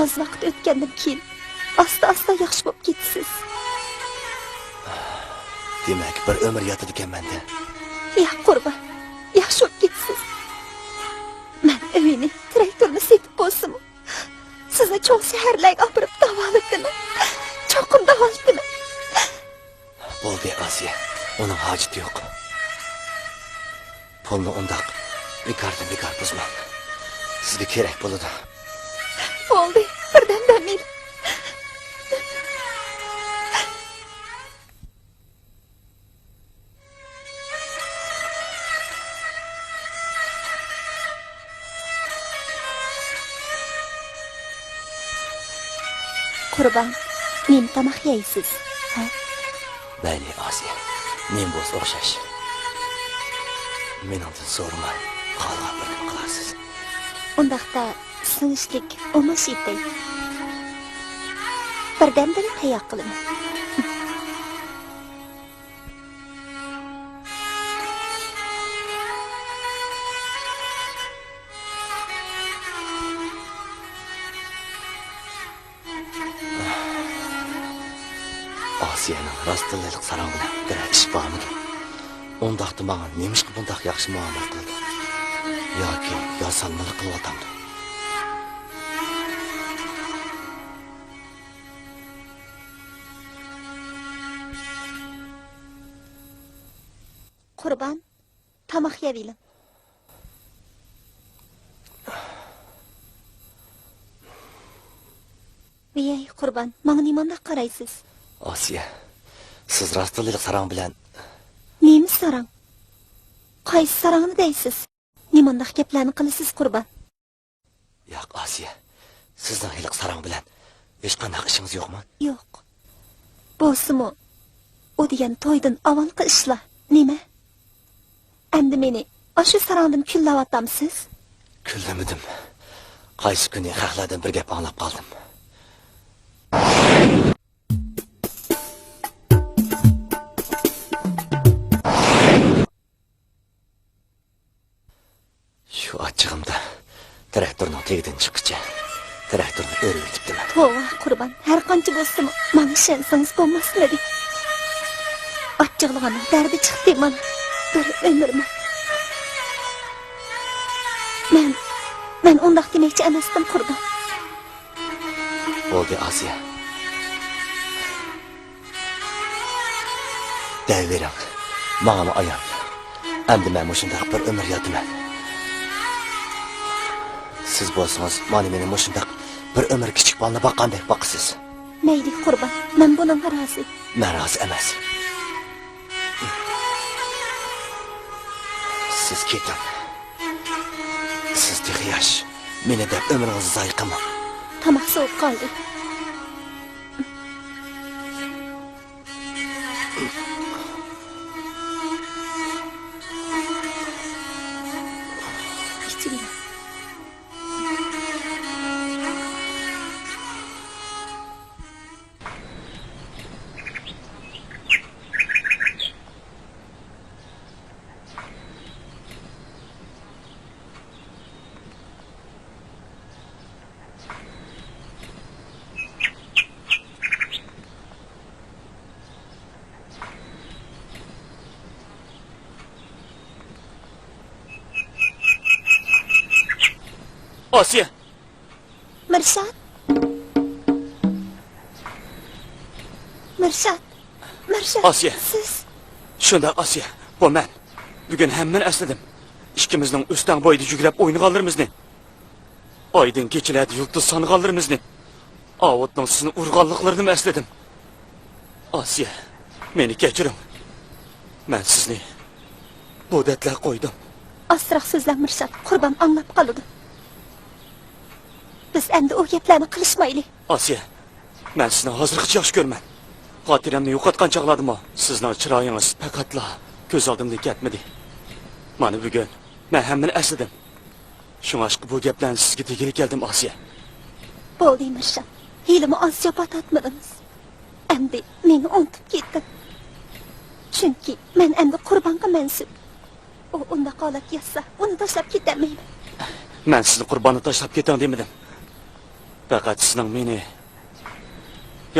Az vaqt o'tgandan keyin asta-asta yaxshi bo'lib ketasiz. Demak, bir umr yotadi ekan menda. Ya qurba, yaxshi bo'lib ketasiz. Men uyni, traktorni setib bo'lsam, sizni cho'ng shaharlarga olib borib davolatdim. Cho'qim davolatdim. Bo'ldi, Asiya. Uning hojati yo'q. Pulni undoq Ricardo buzman. Sizga kerak bo'ladi. Bo'ldi, birdan damin. Qurban, men tamoq yeysiz. Ha? Mayli, Asiya. Men bo'z o'xshash. Mendan so'rama. Qolgan bir nima qilasiz. Undaqda sinishlik omash etay. Birdan bir tayoq qilaman. Asiyaning rostlilik sarang bilan bir ish bormi? Undaqda menga nemishqa bundaq yaxshi muomala qildi? Yoki yosalmalik qilyapamdi? Qurban, tamoq yeyilim. Ey Qurban, menga nimanda qaraysiz? Asiya, siz rostlilik sarang bilan nima sarang? Qaysi sarangni deysiz? Nimandaq gaplarni qilasiz Qurban? Yo'q, Asiya. Sizning hiliq sarang bilan hech qanday ishingiz yo'qmi? Yo'q. Bo'lsa-mu, u degan to'ydan avvalgi ishlar nima? Endi meni o'sha sarangdan kullayotamsiz? Kullamadim. Qaysi kuni xalqlardan bir gap anglab qoldim. Shu achchig'imda traktorning tegidan chiqqicha traktorni o'rib o'tibdiman. Tova Qurban, har qancha bo'lsa-mu, menga ishonsangiz bo'lmasmidi? Achchig'lig'imning dardi chiqdi mana. Bir umrman. Men undaq demoqchi emasdim Qurban. Bo'ldi, Asiya. Davering. Menga ayon. Endi men shunday bir umr yotaman. Siz bo'lsangiz, mana meni shunday bir umr kichik bolani boqqandek boqasiz. Mayli Qurban, men bunga rozi. Men rozi emas. Siz keting. Siz yosh. Meni deb umringizni zoyi qilmang. Tamoq sovib qoldi. Asiye. Mirshad. Mirshad. Mirshad. Asiye. Siz Shunda Asiye. Bu men. Bugun hammani esladim. İkimizning o'stan bo'yida yugrab o'ynaganlarimizni. Oydin kechalarda yulduz sanganlarimizni. Avotning sizni urganliklarini esladim. Asiye, meni kechiring. Men sizni bu datlar qo'ydim. asroq so'zlar Mirshad. Qurbon anglab qoldi. Biz endi o gaplarni qilishmaylik. Asiye, men sizni hozirgacha yaxshi ko'rman. Xotiramni yo'qotgan chaqladim. Sizning chiroyingiz faqatla ko'z oldimdan ketmadi. Mana bugun men hammani esladim. Shunga bu gaplarni sizga tegib keldim, Asiye. Bo'ldi Mirshad. Hilimi ozcha patatmadingiz. Endi meni unutib ketdim. Chunki men endi qurbonga mansub. O unda qolib yassa, uni tashlab ketamayman. Men sizni qurbonni tashlab ketang demadim. Faqat sizning meni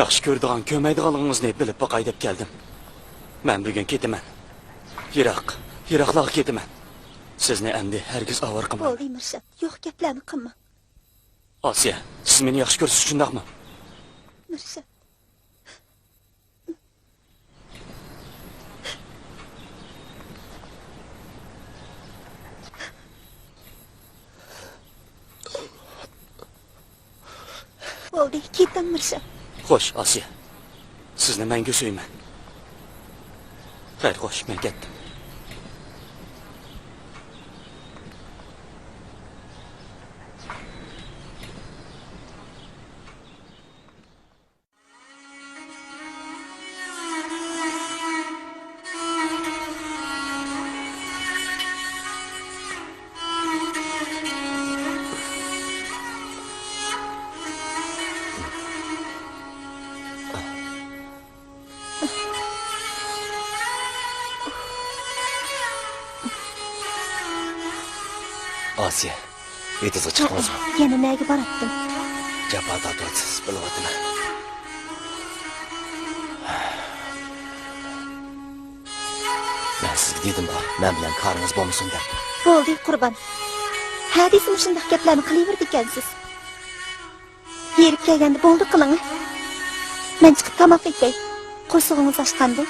yaxshi ko'radigan, ko'maydiganligingizni bilib boqay deb keldim. Men bugun ketaman. Yiroqlarga ketaman. Sizni endi hargiz avor qilmayman. Bo'ldi Mirshad, yo'q gaplarni qilma. Asiya, siz meni yaxshi ko'rsiz shundaqmi? Mirshad. Bo'ldi, ketim Mirshad. Xo'sh, Asiya. Sizni menga so'yman. Xayr, xo'sh, men ketdim. Asiye, etizga chiqdingizmi? Yana nega boratdim? Jafo tortyapsiz, bilyapman. Men sizga dedim-ku, men bilan qaringiz bo'lmasin deb. Bo'ldi, Qurbon. Hadisni shunday gaplarni qilaverdi ekansiz. Yerib kelganda bo'ldi qiling. Men chiqib tomoq yeyay. Qo'sig'ingiz ochqanda.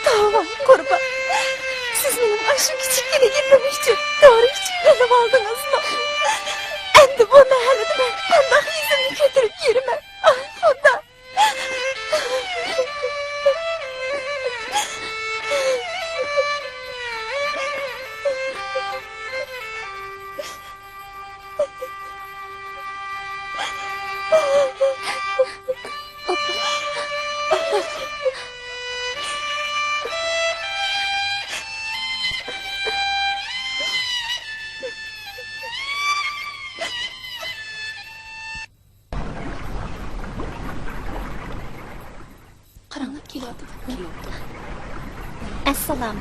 Tamam, Qurbon. Siz benim aşım kiçikkina gitmem için doğru kiçiklenip aldınızmı? Endi bu mahallede ben qanday yüzümni ko'tarib yuraman. Ay, Xudo. Qaranlab kelyapti. Assalom.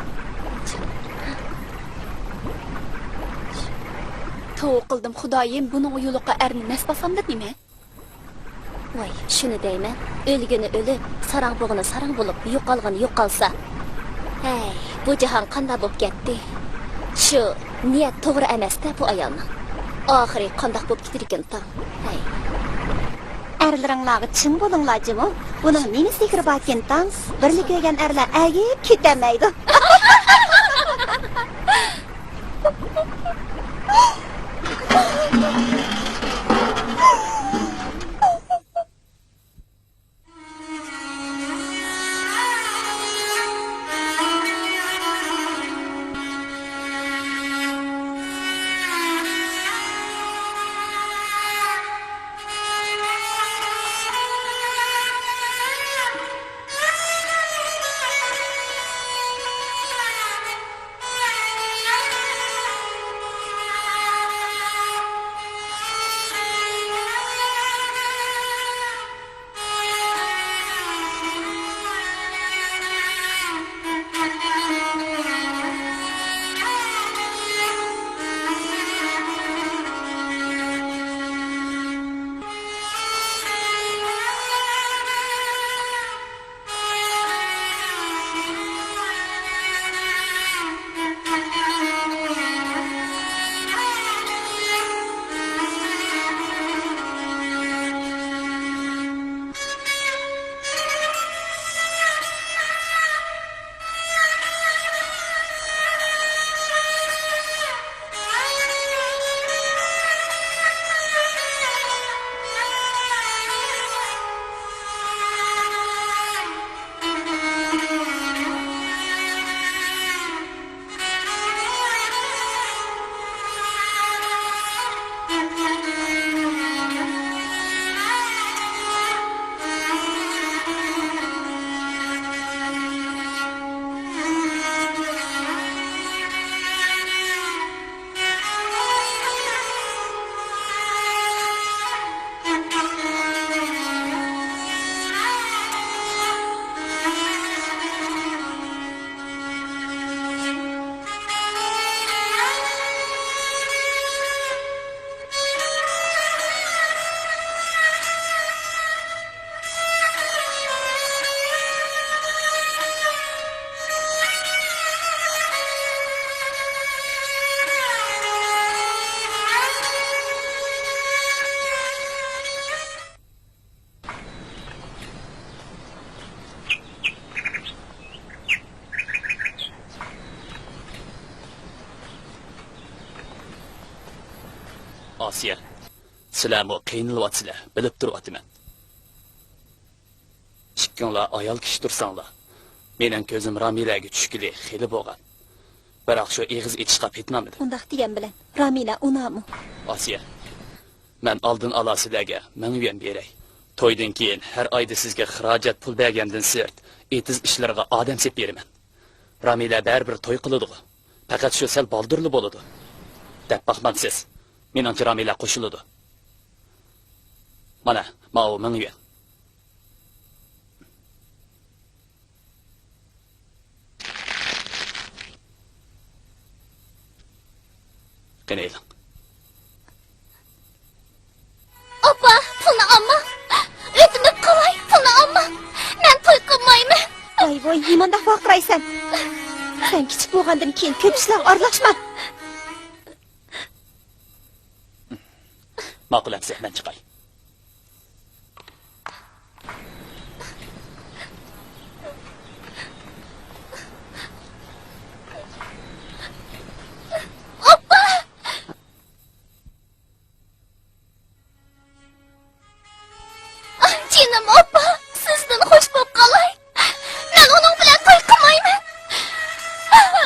To'q qildim, Xudoyim, buning yo'liqqa erni nasbasamda nima? Voy, shuni deyman. O'lgani o'lib, sarang bo'g'ini sarang bo'lib, yo'qolgani yo'qolsa. Hey, bu jahon qanday bo'lib ketdi? Shu niyat to'g'ri emas-da bu ayolning. Oxiri qanday bo'lib ketar ekan tong. Hey. Erlaringlarga chin bo'linglar, jimo. Buning nima sehri bor ekan tong? Birlik ko'rgan erlar agib ketamaydi. Asiye, sizlarmi qiynalyapsizlar, bilib turibman. Ikkinglar ayol kishi tursanglar, mening ko'zim Ramilaga tushgili xeli bo'lgan. Biroq shu eg'iz etishga petmamidi. Undaq degan bilan Ramila unamu. Asiye, men oldin ala sizlarga 1000 yuan beray. To'ydan keyin har oyda sizga xarajat pul bergandan sirt, etiz ishlarga odam sep beraman. Ramila baribir to'y qiladi. Faqat shu sal boldirli bo'ladi. Deb baxmansiz. Meningcha Ramila qo'shiladi. Mana, ma'u 1000 yuan. Qanaylan? Opa, pulni olma. O'tinib qolay, pulni olma. Men to'y qilmayman. Voy, yemanda vaqiraysan. Sen kichik bo'lgandan keyin ko'p ishlar aralashma. Ma'qul amsa, men chiqay. Canım opa, sizden hoş bo'lib qolay. Men uning bilan to'y qilmayman.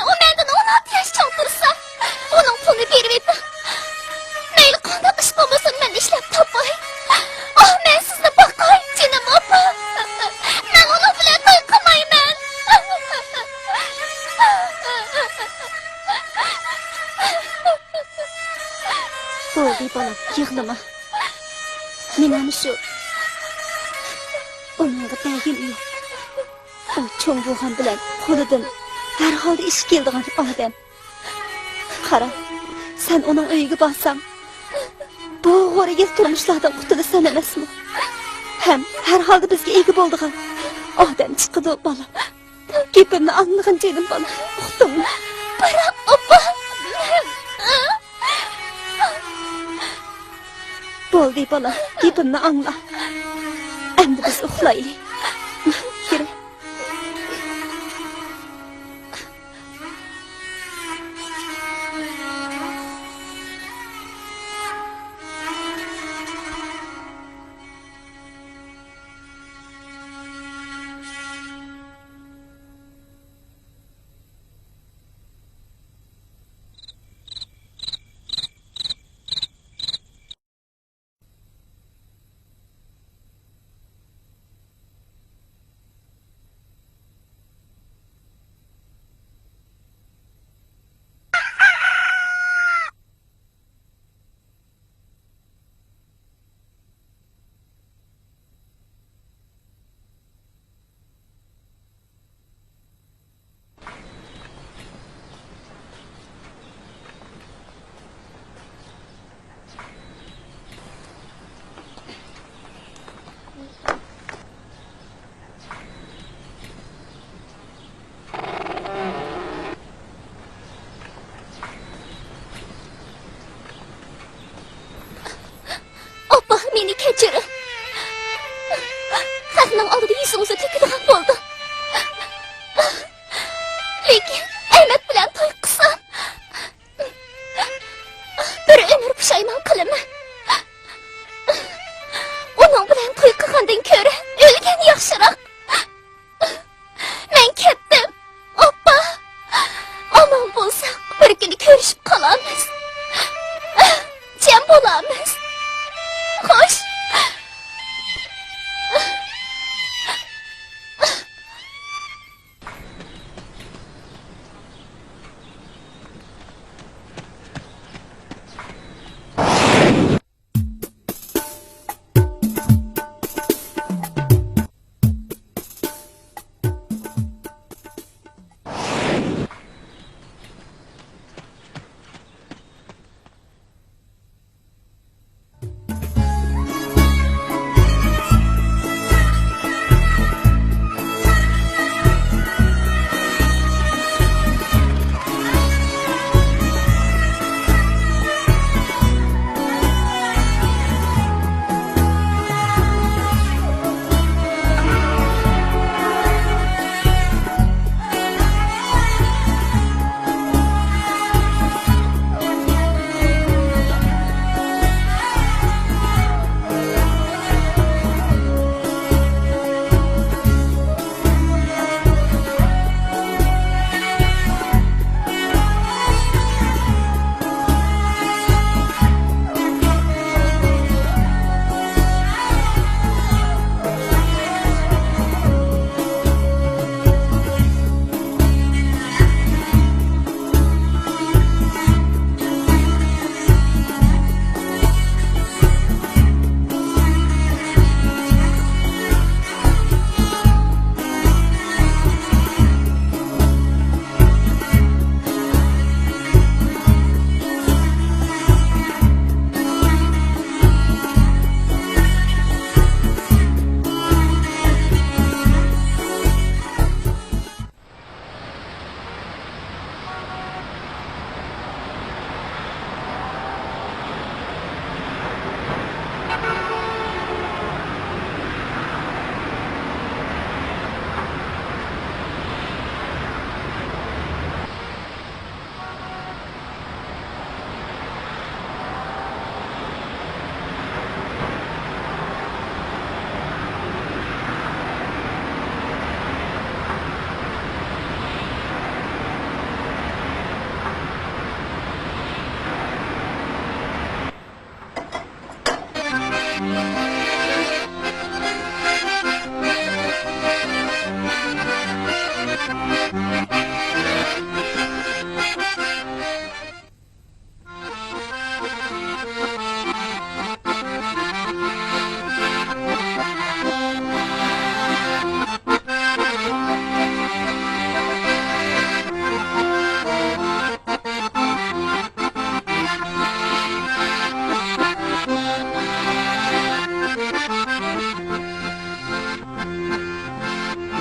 U mendan 16 yosh cho'ng tursa, uning pulini berib edim. Mayli qanday ish bo'lmasin, men ishlab topay. Men sizni boqay, canım opa. Men uning bilan to'y qilmayman. Bo'ldi bolam, yig'lama. Men ana shu Onunla bəyil yox. O çoğun bo'lgan bilan qo'lidan har holda ish keldigan odam. Qara, sen uning uyiga borsang, bu g'o'raga turmushlardan qutulasan emasmi? Ham har holda bizga ega bo'ldigan odam chiqdi bolam. Gapimni anlag'in dedim bolam. Uqdimmi? Biroq opa. Bo'ldi bolam, gapimni angla. Endi biz uxlaylik. Yürü. Meni kechirin. Xatning oldida yuzingizni to'kadigan bo'ldi. Lekin Ahmad bilan to'y qilsam, bir umr pushaymon qilaman. Uning bilan to'y qilgandan ko'ra o'lgan yaxshiroq. Men ketdim. Oppa. Omon bo'lsa, bir kun ko'rishib qolamiz. Jam bo'lamiz. Xo'sh.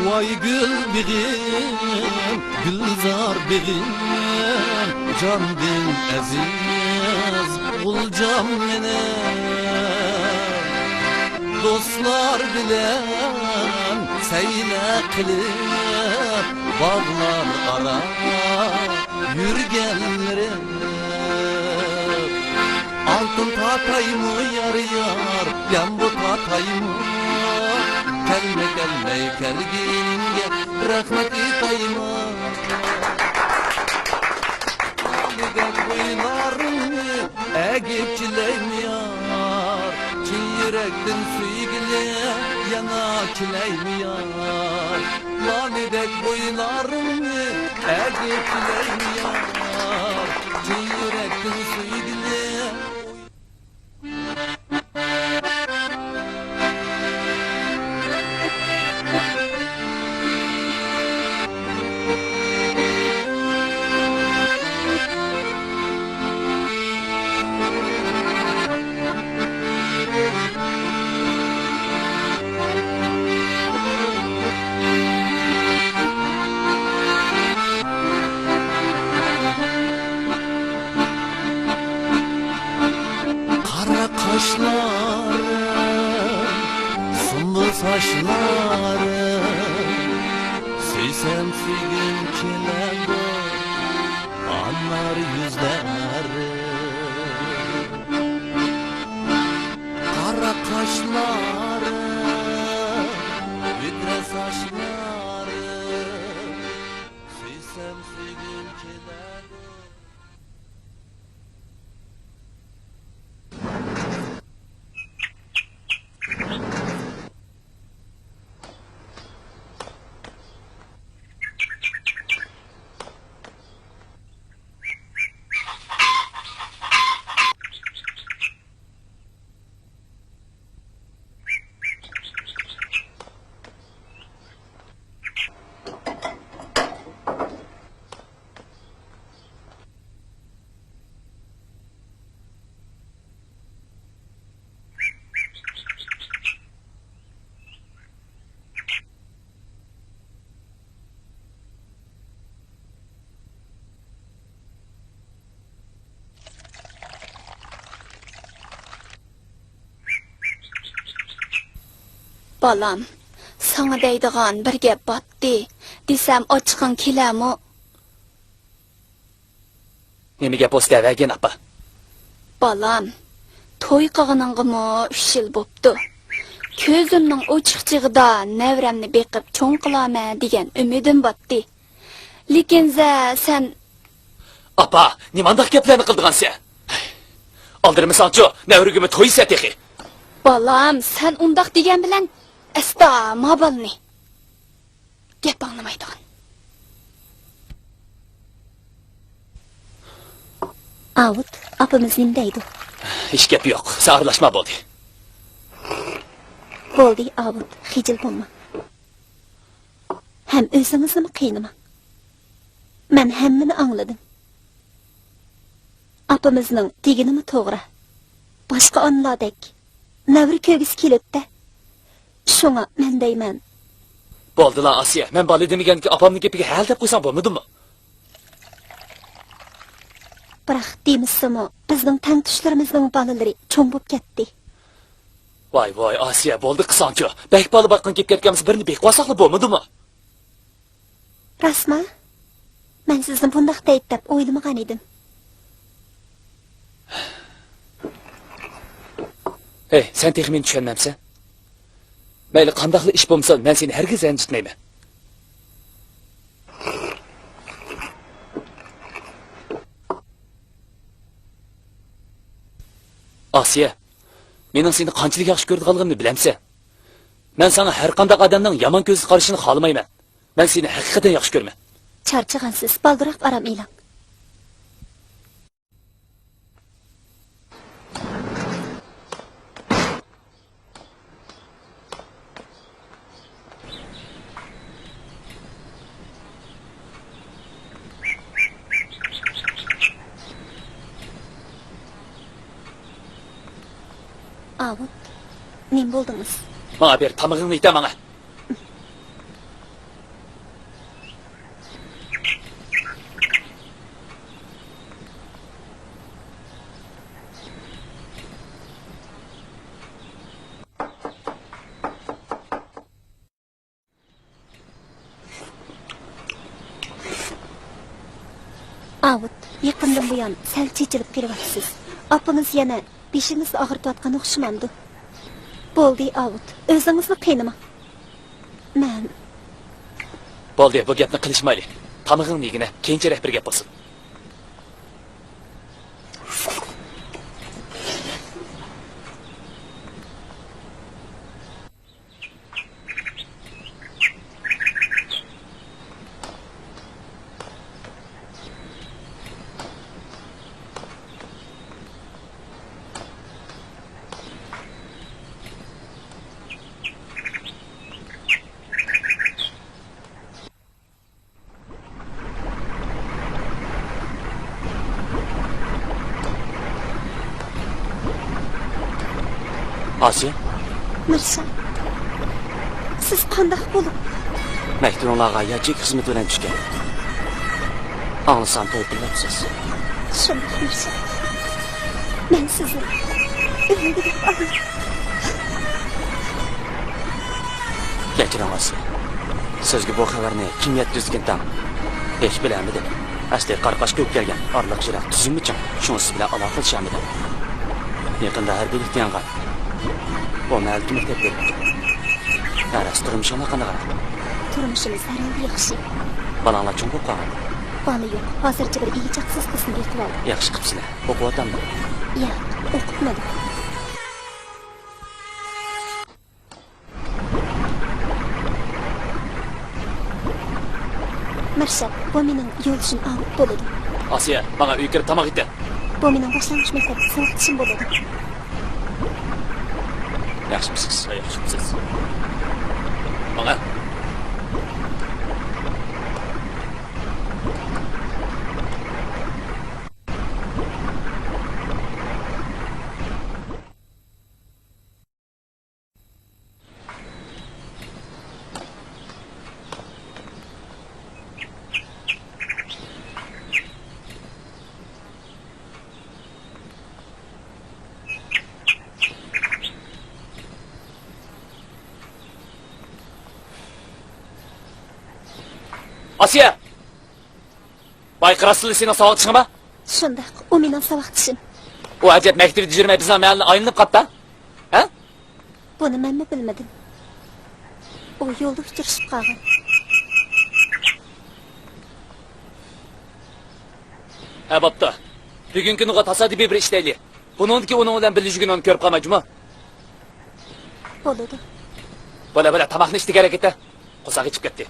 Vay gül begim, gülzar begim, can din aziz, bulcam mene. Dostlar bilen seyle kılıp, bağlar ara yürgenlerim. Altın tatayımı yar yar, yan bu tatayımı. Kelme kelme kelginge rahmet itayma. Gel boylarını egip çileyim yar. Çin yürekten suygile yana çileyim yar. Lalidek boylarını egip çileyim yar. Çin yürekten suygile. Kara kaşlarım, sumlu saçlarım, süysem süygün kelego, anlar yüzlerim. Kara kaşlarım, bütre saçlarım, süysem süygün kelego. Balam, sana deydigan bir gap batdi. Desem ochiqing kelami? Nima gap o'zi devergen apa? Balam, to'y qilganingmi 3 yil bo'pti. Ko'zimning ochiqchig'ida nevramni beqib cho'ng qilaman degan umidim batdi. Lekin sen Apa, nimandaq gaplarni qildigan sen? Aldirmisanchu, navrugimi to'ysa texi. balam, sen undaq degan bilan asta mabalni. Gap anglamaydigan. Avut, apamiz nimdaydi? Hech gap yo'q. Sa'rlashma bo'ldi. Bo'ldi, Avut, xijil bo'lma. Hem o'zingizni qiynama. Men hammani angladim. Apamizning deganimi to'g'ri. Boshqa onlardek navri ko'gisi kelibdi. Shunga men deyman. Bo'ldilar Asiya. Men bola demaganki opamning gapiga hal deb qo'ysam bo'lmadimi? Biroq deymizmi, bizning tang tushlarimizning bolalari cho'ng bo'lib ketdi. Voy voy Asiya, bo'ldi qisonchu. Bek bola boqqan kelib ketganmiz birini bek qo'saqli bo'lmadimi? Rasma? Men sizni bundoq deydi deb o'ylamagan edim. Hey, sen texmin tushunmamsan? Mayli qandaqli ish bo'lsa, men seni hargiz ranjitmayman. Asiya, mening seni qanchalik yaxshi ko'rganligimni bilamsan. Men sana har qanday odamning yomon ko'z qarashini xohlamayman. Men seni haqiqatan yaxshi ko'raman. Charchagansiz, baldiroq aram elang. Avut, nim bo'ldingiz? Mana ber, tamig'ingni ayta mana. Avut, yaqindan buyon sal chechilib kelyapsiz. Apınız yana beshingizni og'ritayotgan o'xshamamdi. Bo'ldi, Avut, o'zingizni qiynama. Men Bo'ldi, bu gapni qilishmayli. Tamig'ing negina keyinchalik bir gap bo'lsin. Asiye, Mirza, siz qandoq bo'lib? Makturonlarga yajik xizmat bilan tushgan. Anglasam to'yqilabsiz. Shunday Mirza. Men sizni o'ldirib olaman. Kechiring Asiye. Sizga bu xabarni kim yetkazgan tam? Hech bilamidi. Asli qarqashga o'tgan orliqchilar tuzummichim shunisi bilan aloqa qilishamidi. Yaqinda harbiylik yangan. Bu malki maktabda. Aras turmushini qanaqa? Turmushimiz har yaxshi. Balanglar chun qo'rqagan. Bana yo'q. Hozircha bir iyichaqsiz qism yetib oldim. Yaxshi qilibsizlar. O'qiyotganmi? Yo'q, o'qitmadim. Mirza, bu mening yo'lishim olib bo'ladi. Asiye, bana uy kirib tamoq etdi. Bu mening boshlang'ich maktabda sovqitishim bo'ladi. Yaxshimisiz? Yaxshimisiz. Bana. Asiye! Baykırasılı seni sağlıkçın mı? Shunday, u mening savoqtishim. O acayip mektebi düşürmeye bizden meğerle ayınlıp kapta. He? Buni men bilmadim. U yo'lda uchrashib qolgan. He bapta. Bugün günüge tasadifi bir işleyli. Bunun ki onun bilen birleşigini onu körüp kalmayacağım ha. Bo'ladi. Böyle tamaqni içti gerek etti. Qo'saq içip ketdi.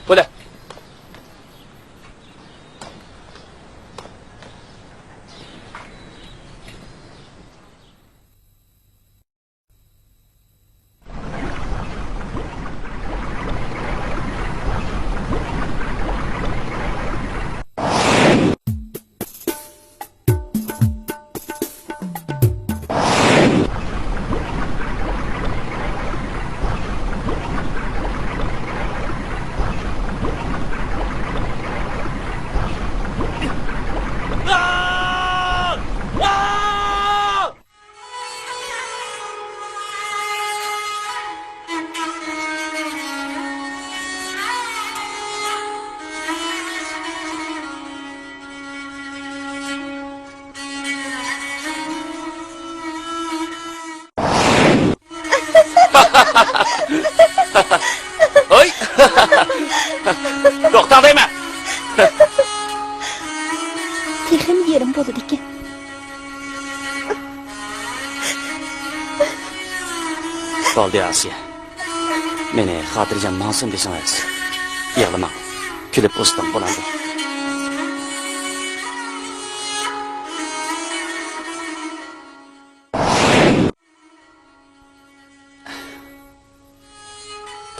Böyle. Oy! Doktor deme! Texim yerim bo'ladi ekan. Bo'ldi Asiya. Meni xotirjam ma'sum desangiz. Yig'lamang. Kulib o'stim bo'ladi.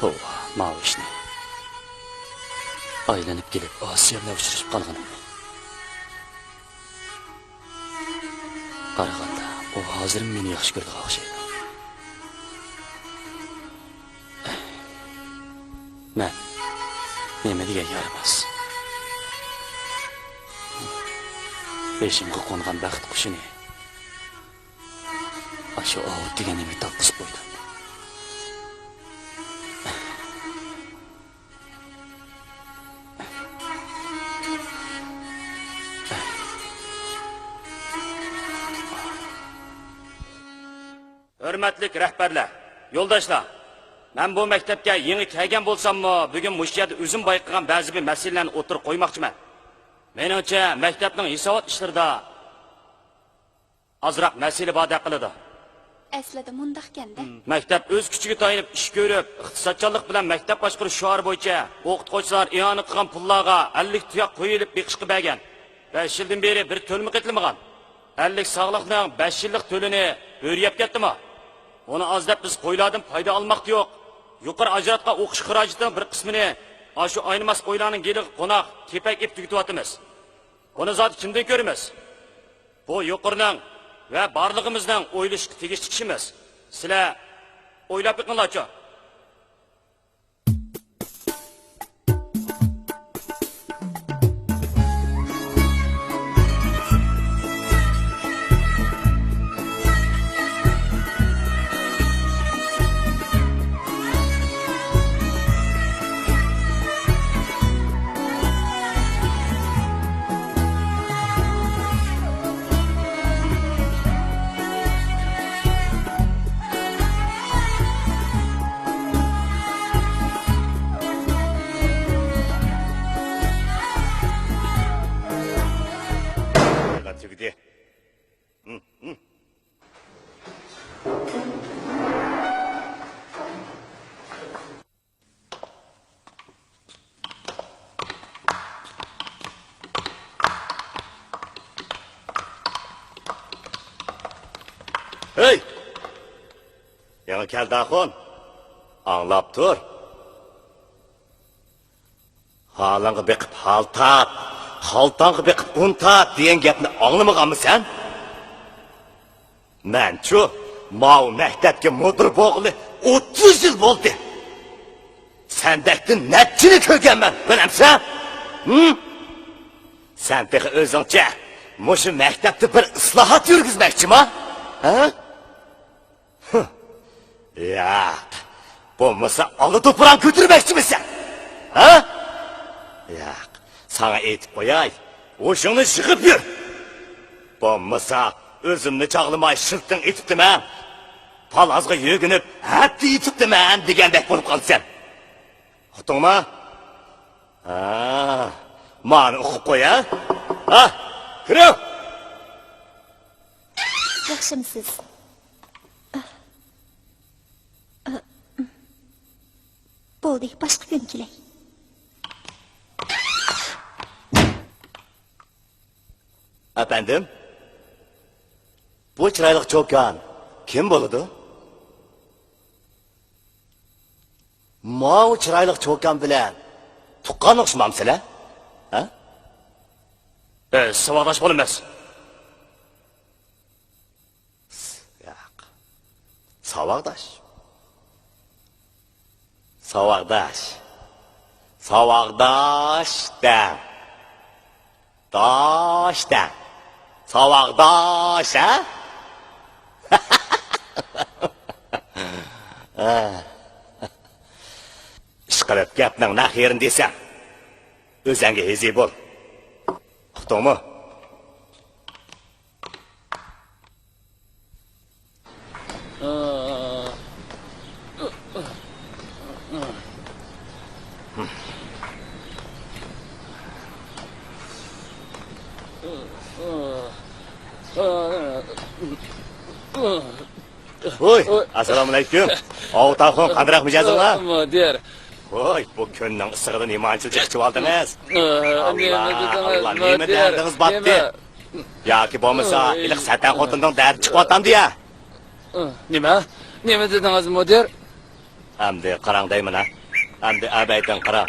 Tova, mau ishni. Aylanib kelib Asiya bilan uchrashib qolganim. Qaraganda, u hozir meni yaxshi ko'rdi o'xshaydi. Men nima degan yaramas. Beshimga qo'ngan baxt qushini ashu ovut deganimga topqizib qo'ydim. Hürmetlik rehberler, yoldaşlar. Ben bu mektepke yeni kelgen bolsam mı, bugün müşkiyat üzüm bayıqıgan bazı bir meselelerini oturup koymakçıman. Menimce mektepnin hisabat işlerinde azırak mesele bade kılıdı. Aslida mundaq kanda. Mektep öz küçüğü tayinip iş görüp, iqtisatçılık bilen mektep başqırış şuar boyunca o'qituvchilar iyoni qilgan pullarga 50 tuyoq qo'yilib beqishqi bergan. 5 yildan beri bir to'limi qitilmagan. 50 sog'liqning 5 yillik to'lini o'riyap ketdimi? Onu az deb biz qo'ylardan foyda olmoqda yo'q. Yuqori ajratgan o'qish xarajatining bir qismini shu aynimas qo'ylarning geli qo'noq, kepak ip tugatyapmiz. Buni zot kimdan ko'ramiz? Bu yuqorining ve barlığımızdan o'ylashga tegishli ishimiz. Sizlar o'ylab yiqinglarchi. Tügüdü. Hey! Yana keldi axon. Anlap tur. Halanga beqib haltap. Haltаңғы бекіп ұнтат деген гепні аңлымағанмы сән? Мән чу, мау мәктәпке мұдыр боғылы 30 жыл болды. Сәндәктің нәтчіні көргенмен, білемсен? Сән пеқі өзіңше, мұшы мәктәпті бір ыслахат жүргізмекші ма? Яқ, болмаса алы топыран көтірмекші ме сән? Яқ. Sana etip koyay, oşunu çıkıp yür. Bommasa, özümni çağlamay şırttın etipti men. Palazga yögünüp, hepti etipti men degendek bolup kaldı sen. Uktun mu? Mani okup koyay. Kırık. Yaxshimisiz? Bo'ldi, boshqa kun kelay. Efendim? Bu çıraylık çokan kim boludu? Mao çıraylık çokan bilen tuqqan oqşamam sizlar? Savaqdaş bo'lamiz. Yo'q. Savaqdaş. Savaqdaş. Savaqdaş da. Daş da. Savaqdaş, ha? Işqilib gapning naq yerini desam, o'zingga hezi bo'l. Uqdingmi? Oy, assalomu alaykum. Ovtaxon qandoq mijozinglar? Mudir. Oy, bu kunning isig'idan imonchilik chiqib oldingiz. Allah, nima dardingiz botdi? Yoki bo'lmasa, iliq satan xotinning dardi chiqyapti ya. Nima? Nima dedingiz, mudir? Hamda qarang deyman ha. Hamda abaydan qarang.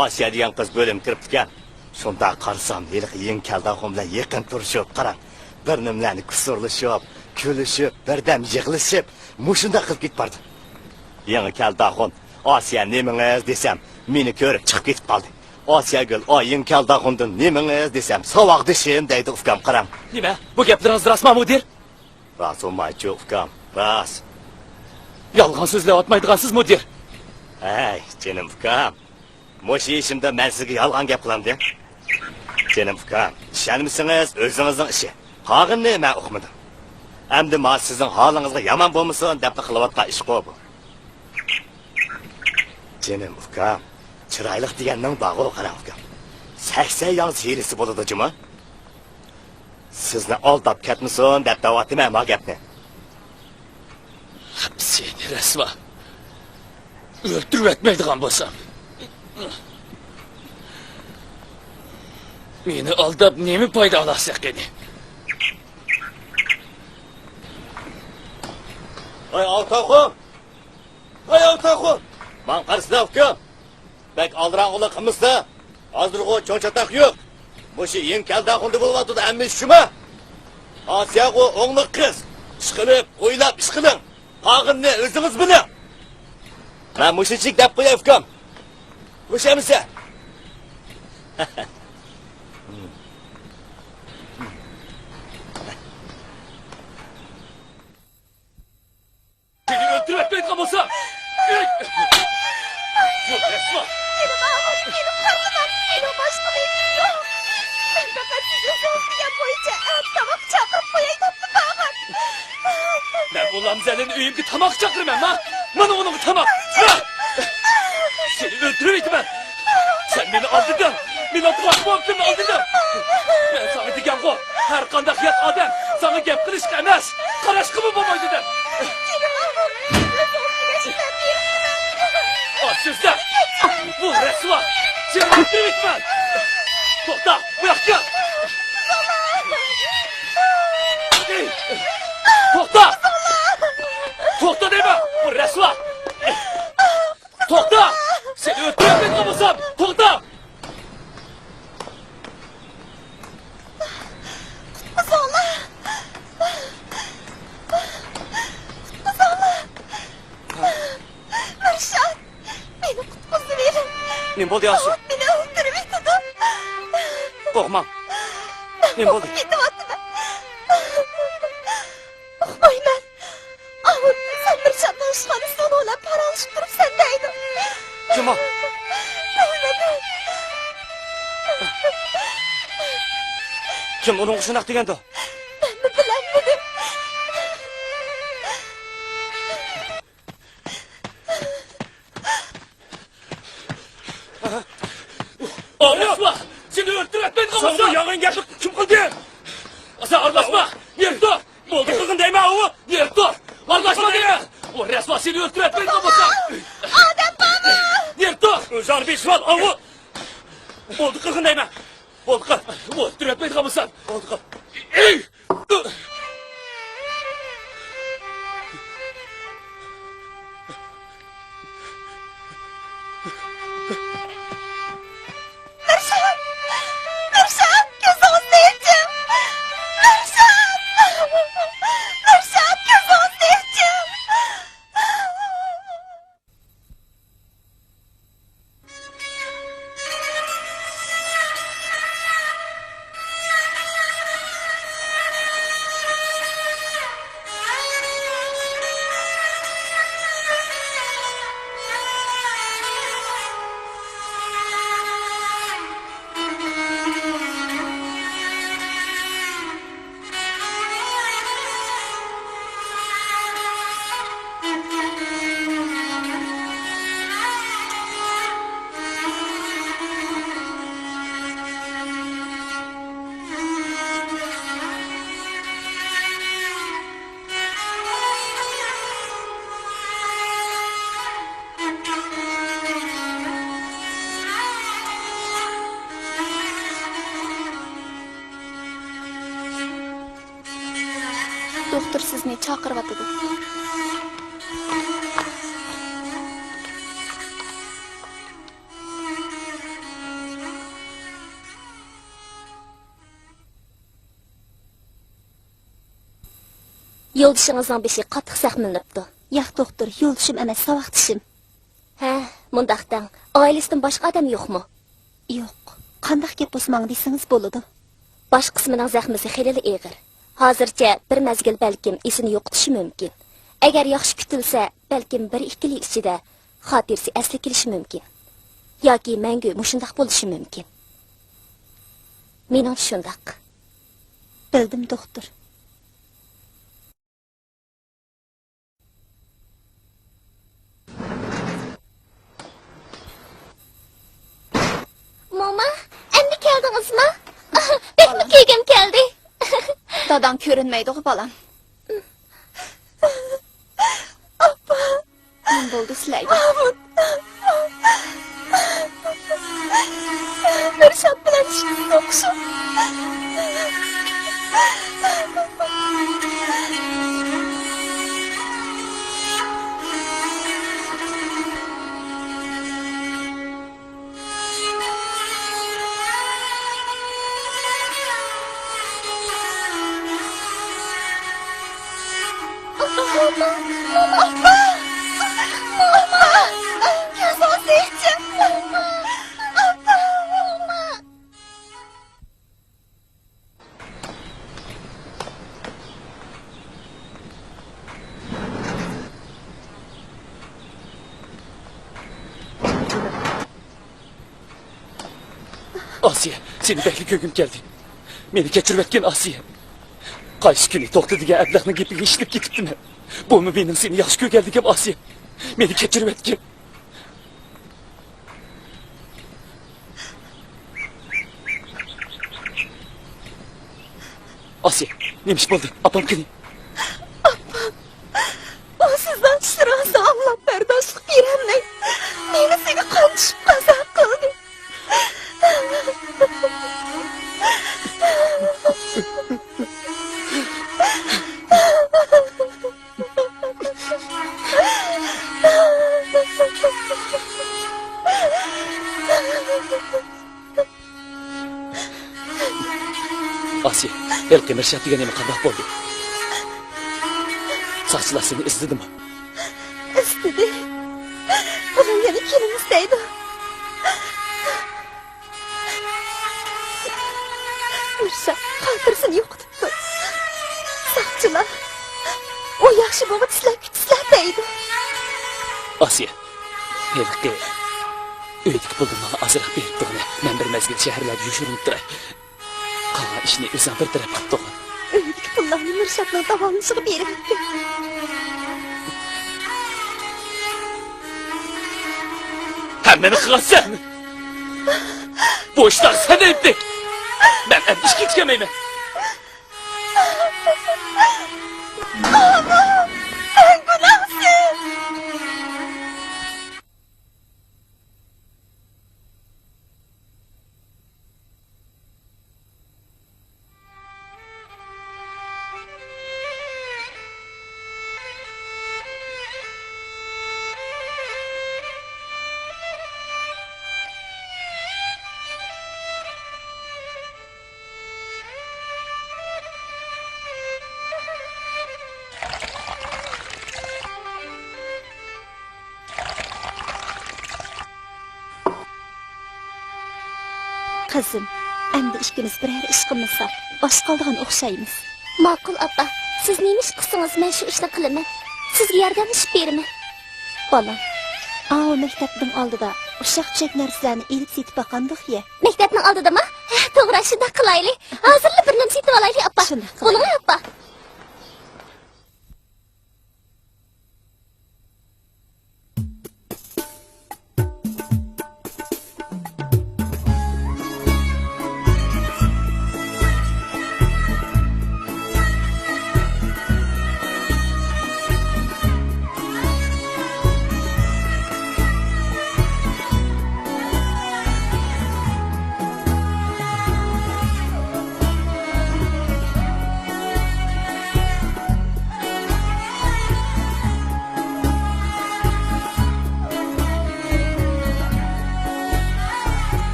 Osiyo degan qiz bo'lim kirib ekan. Shunda qarsam, iliq yeng kaldaxon bilan yaqin turishib, qarang. Bir nimlarni kusurlashib, kulishib, birdam yig'ilishib, mushunda qilib ketib bordi. Yangi kaldaxon Osiyo nemingiz desam, meni ko'rib chiqib ketib qoldi. Osiyo gul, oying kaldaxondan nemingiz desam, sovoq dishim deydi ukam, qarang. Nima? Bu gaplaringiz rostmi, mudir? Ras'olmaychi ukam, ras. Yolg'on so'zlab otmaydigansiz, mudir. Ay, jenim ukam. Mo'sh ishimda men sizga yolg'on gap qilamdim. Jenim ukam, ishonmisiniz, o'zingizning ishi. Qog'inni men o'qimadim. Endi ma sizin halingizga yaman bo'lmasin deb qilayotgan ish bu. Canım ukam, chiroyli deganning bag'u qarang ukam. 80 yang serisi bo'ladi juma. Sizni aldab ketmasin deb da'vatime ma gapni. Seni resva. Öldürüp etmeydiğen bolsam. Meni aldab nemi payda alasak edi? Ay avtaxu! Ay avtaxu! Man qarsida ukam. Bak aldıran ola qımızda. Hazırgı çoğunçatak yok. Bu şey yen kelda xundu bulvatıda emmi şuma. Asiyağı oğluk kız. Işkılıp, oylap, ışkılın. Ağın ne, özünüz bunu. Ben muşicik dep koyayım ukam. Muşamıza. Seni öldürüp etmeydiğen bolsam. Yok resva. Benim ağam, benim karnım, benim başka bir yok. Ben fakat sizin sözlüğe boyunca tabak çakıp koyayım da bağır. Ben ulan senin üyümde tamak çakırım ben ha. Bana onun tamak. Ha! Seni öldürüp ben. Sen beni aldırdın. Beni atmak hakkını aldırdın. Ben sana diyen o. Her kandak yat adam. Sana gep kılıç gelmez. Karaşkı mı babaydı dedim. Az sözler. Bu resva. Seni öldürüp ben. Tokta bırak gel. Tokta. Tokta deme. Bu resva. Tokta. Seni öldürüp ben kamusam. Tokta. Rışat, beni kutkusu verin. Ne oldu Asiye? Beni öldürüp etedin. Korkmam. Ne oldu? Yedim atımı. Oy ben. Ahun sen Rışat'la ışkanı sana olan para alışıp durup sendeydin. Kim o? Öyle Kim onun kuşunak degende o? ben de bilemedim. Arlaşma! Seni öldürüp ben kamusam. Sonra yağın gelip kim kıldı? Sen arlaşma! Yer dur! Oldu kılgın değme avu! Yer dur! Arlaşma değme! O resma seni öldürüp ben kamusam. Adem baba! Yer dur! Özar bir şuan avu! Oldu kılgın değme! Oldu kıl! O öldürüp ben kamusam. Oldu kıl! Ey! Rışat! Rışat! Gözünüzü yiyeceğim! Rışat! Rışat! Gözünüzü yiyeceğim! Doktor sizni chaqiryotidu. Yo'ldishingizning beshi qattiq saqlanibdi. Yo'q doktor, yo'ldishim emas, savoqtishim. Ha, mundaqdan oilasidan boshqa odam yo'qmi? Yo'q. Qanday gap bo'lsa desangiz bo'ladi. Bosh qismining zahmisi xeyli og'ir. Hozircha bir mezgil balkim esini yo'qotishi mumkin. Agar yaxshi kutilsa, balkim 1-2 yil ichida xotirasi asli kelishi mumkin. Yoki mangu mushundaq bo'lishi mumkin. Mening shundaq. Bildim doktor. dadan ko'rinmaydi balam. Appa. Nima bo'ldi sizlarga? Mirshat bilan ishimiz o'xshu. Asiye, seni bekli köküm geldi. Beni geçirip etken Asiye. Qaysi kuni to'xta degan ablahni gapiga ishilib ketibdimi? Bumi mening seni yaxshi ko'rganligim Asiya. Meni kechirib etgin. Asiya, nima ish bo'ldi? Apam qani? Apam. O sizdan shirasi anlab bardoshlik berolmay. Meni seni qanchib qazo qildi. Asiya, Elqi Mirshat degan nima qandoq bo'ldi? Soqchilar seni izladimi? Istedi. Ular yana kelin istaydi. Mirshat xotirasini yo'qotibdi. Soqchilar o yaxshi bo'lib sizlar deydi. Asiya, Elqi uydagi pulni menga ozroq beribdi. Men bir mazgil shaharlarda yurib turay. Qolgan ishni o'zim bir taraf qilib Uydagi pullarni Mirshatning davolanishga beribdi. Hammani qilsan. Bu ishlar sen aytdi. Ben endi ishga ketmayman. Sen gunohsiz. Qizim, endi ikkimiz biror ish qilmasak, bosh qoldigan o'xshaymiz. Ma'qul appa, siz nima ish qilsangiz men shu ishni qilaman. Sizga yordamlashib beraman. Bolam, maktabning oldida ushaq-chushak narsalarni elib setib baqandiq-ya. Maktabning oldidami? To'g'ri, shunday qilaylik. Hozirla bir narsa setib olaylik appa. Bo'lmi appa?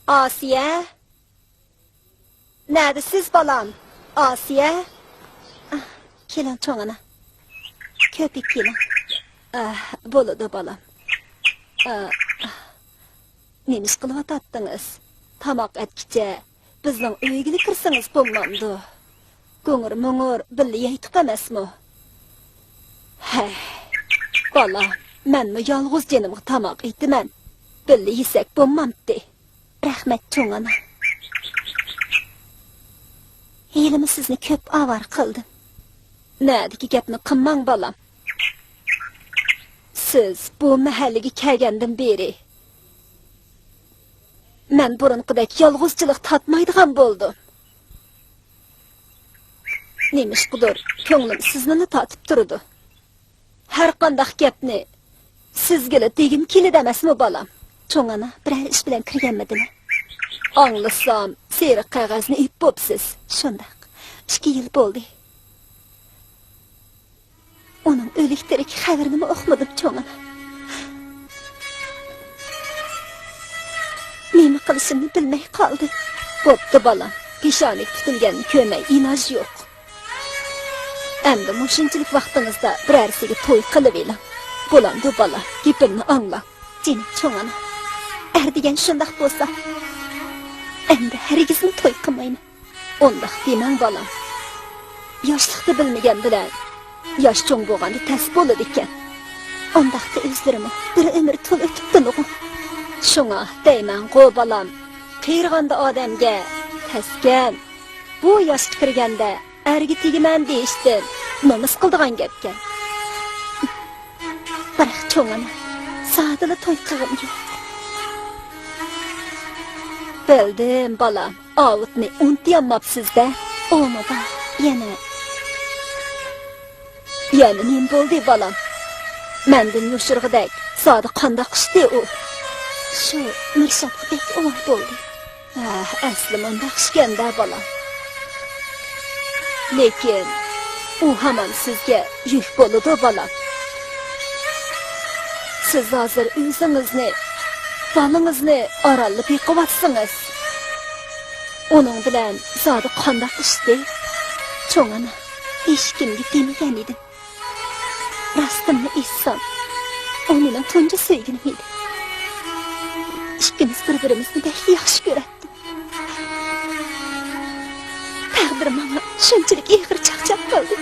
Asiye? Neredesiz balam? Asiye? Kelin çoğuna. Köpek kelin. Boludu balam. Nemiz kılıvat attınız? Tamak etkice bizden öygili kırsınız bulmamdı. Göңür müңür billi yeytip emesmi? Hey, balam, men mi yalğız canımı tamak etdimen? Billi yesek bulmamdı. Rahmet çoğuna. Elimi sizni köp avar kıldım. Nädiki gapni qilmang balam. Siz bu mahalliga kelgandan beri men burunqidek yolg'izchilik tatmaydigan bo'ldim. Nemishqidir, ko'nglim sizni tatib turdi. Har qanday gapni sizga degim keladi emasmi balam? Çoğana birer iş bilen kirgenmedimi? Anlasam, seyri qağazni ip bopsiz. Şundaq, 2 yıl boldu. Onun ölükterik xabarini mi oxmadım çoğana? Nemi qilishimni bilmay qoldi. Bopti balam, peshonik tutilganini ko'may iloj yo'q. Endi mushunchalik vaqtingizda birarsiga to'y qilib elam. Bo'lamdi balam, gapimni angla. Jeni çoğana. Erdigen şundaq bolsa, endi hargizmi to'y qilmayman. Ondaq demang balam. Yoshlikni bilmagan bilan yosh cho'ng bo'lganda tas bo'ladi ekan. Ondaqda o'zlarim bir umr to'l o'tibdi-ku. Shunga deyman qo balam, qiyirganda odamga tasgan. Bu yoshga kirganda erga tegiman deyishdim. Nomus qildigan gapkan. Biroq cho'ngana saatini to'y qilgim yo'q. Bildim balam, avutni unutmayapsiz-da. Onu da yana nim bo'ldi balam. Mendan yoshirg'idek sodi qandaq ishdi u. Shu Mirshabdek o'y bo'ldi. Asli mundaq ishganda balam. Lekin u hamon sizga yuk bo'ladi balam. Siz hozir o'zingizni, bolangizni oralib yiqawatsınız. Onun bilan sodi qandaq ishdi. Çoğana hech kimga demagan edim. Rostimni aytsam, u mening tunji sevgilim edi. Ikkimiz bir-birimizni bek yaxshi ko'ratdik. Taqdir menga shunchalik ig'ir chaqchaq qildi.